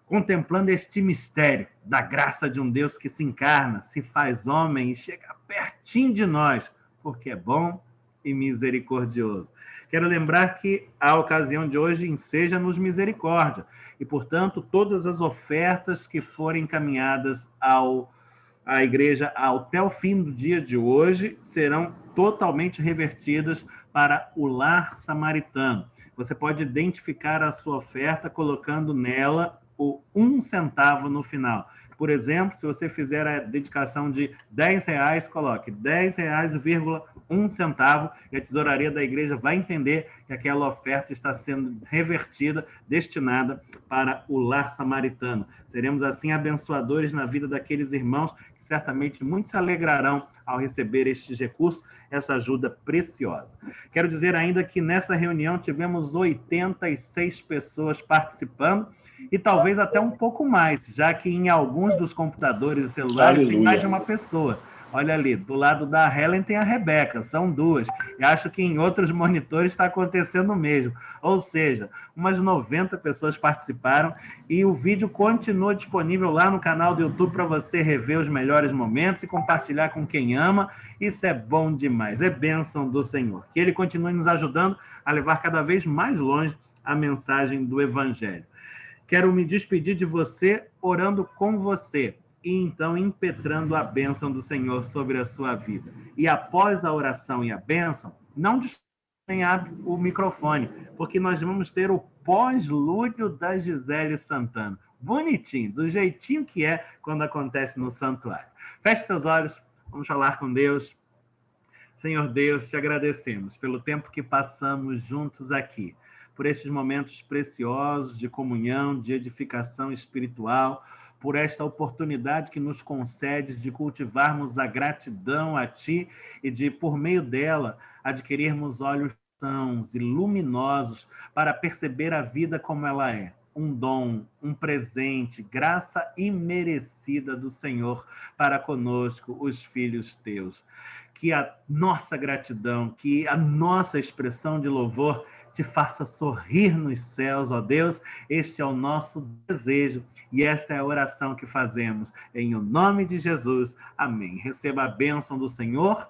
contemplando este mistério da graça de um Deus que se encarna, se faz homem e chega pertinho de nós, porque é bom e misericordioso. Quero lembrar que a ocasião de hoje enseja-nos misericórdia, e, portanto, todas as ofertas que forem encaminhadas à igreja até o fim do dia de hoje serão totalmente revertidas para o lar samaritano. Você pode identificar a sua oferta colocando nela o 1 centavo no final. Por exemplo, se você fizer a dedicação de R$10, coloque R$10,1 e a tesouraria da igreja vai entender que aquela oferta está sendo revertida, destinada para o lar samaritano. Seremos assim abençoadores na vida daqueles irmãos que certamente muito se alegrarão ao receber estes recursos, essa ajuda preciosa. Quero dizer ainda que nessa reunião tivemos 86 pessoas participando, e talvez até um pouco mais, já que em alguns dos computadores e celulares tem mais de uma pessoa. Olha ali, do lado da Helen tem a Rebeca, são duas. E acho que em outros monitores está acontecendo o mesmo. Ou seja, umas 90 pessoas participaram e o vídeo continua disponível lá no canal do YouTube para você rever os melhores momentos e compartilhar com quem ama. Isso é bom demais, é bênção do Senhor. Que Ele continue nos ajudando a levar cada vez mais longe a mensagem do Evangelho. Quero me despedir de você orando com você e então impetrando a bênção do Senhor sobre a sua vida. E após a oração e a bênção, não desconhe o microfone, porque nós vamos ter o pós-lúdio da Gisele Santana. Bonitinho, do jeitinho que é quando acontece no santuário. Feche seus olhos, vamos falar com Deus. Senhor Deus, te agradecemos pelo tempo que passamos juntos aqui, por esses momentos preciosos de comunhão, de edificação espiritual, por esta oportunidade que nos concedes de cultivarmos a gratidão a Ti e de, por meio dela, adquirirmos olhos sãos e luminosos para perceber a vida como ela é. Um dom, um presente, graça imerecida do Senhor para conosco, os filhos teus. Que a nossa gratidão, que a nossa expressão de louvor te faça sorrir nos céus, ó Deus. Este é o nosso desejo e esta é a oração que fazemos. Em o nome de Jesus, amém. Receba a bênção do Senhor,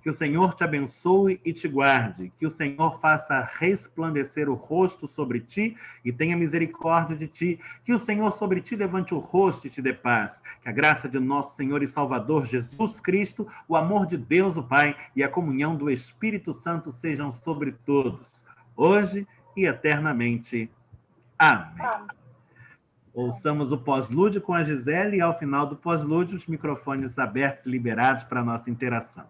que o Senhor te abençoe e te guarde, que o Senhor faça resplandecer o rosto sobre ti e tenha misericórdia de ti, que o Senhor sobre ti levante o rosto e te dê paz, que a graça de nosso Senhor e Salvador Jesus Cristo, o amor de Deus o Pai e a comunhão do Espírito Santo sejam sobre todos, hoje e eternamente. Amém. Ouçamos o pós-lúdio com a Gisele e, ao final do pós-lúdio, os microfones abertos e liberados para a nossa interação.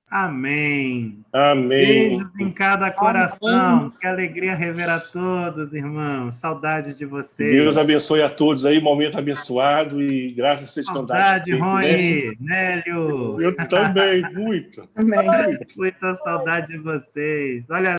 Amém. Amém. Beijos em cada coração. Que alegria rever a todos, irmãos. Saudades de vocês. Deus abençoe a todos aí, momento abençoado e graças a vocês Saudade, sempre, Rony, Nélio. Eu também, muito. Amém. Muita saudade de vocês. Olha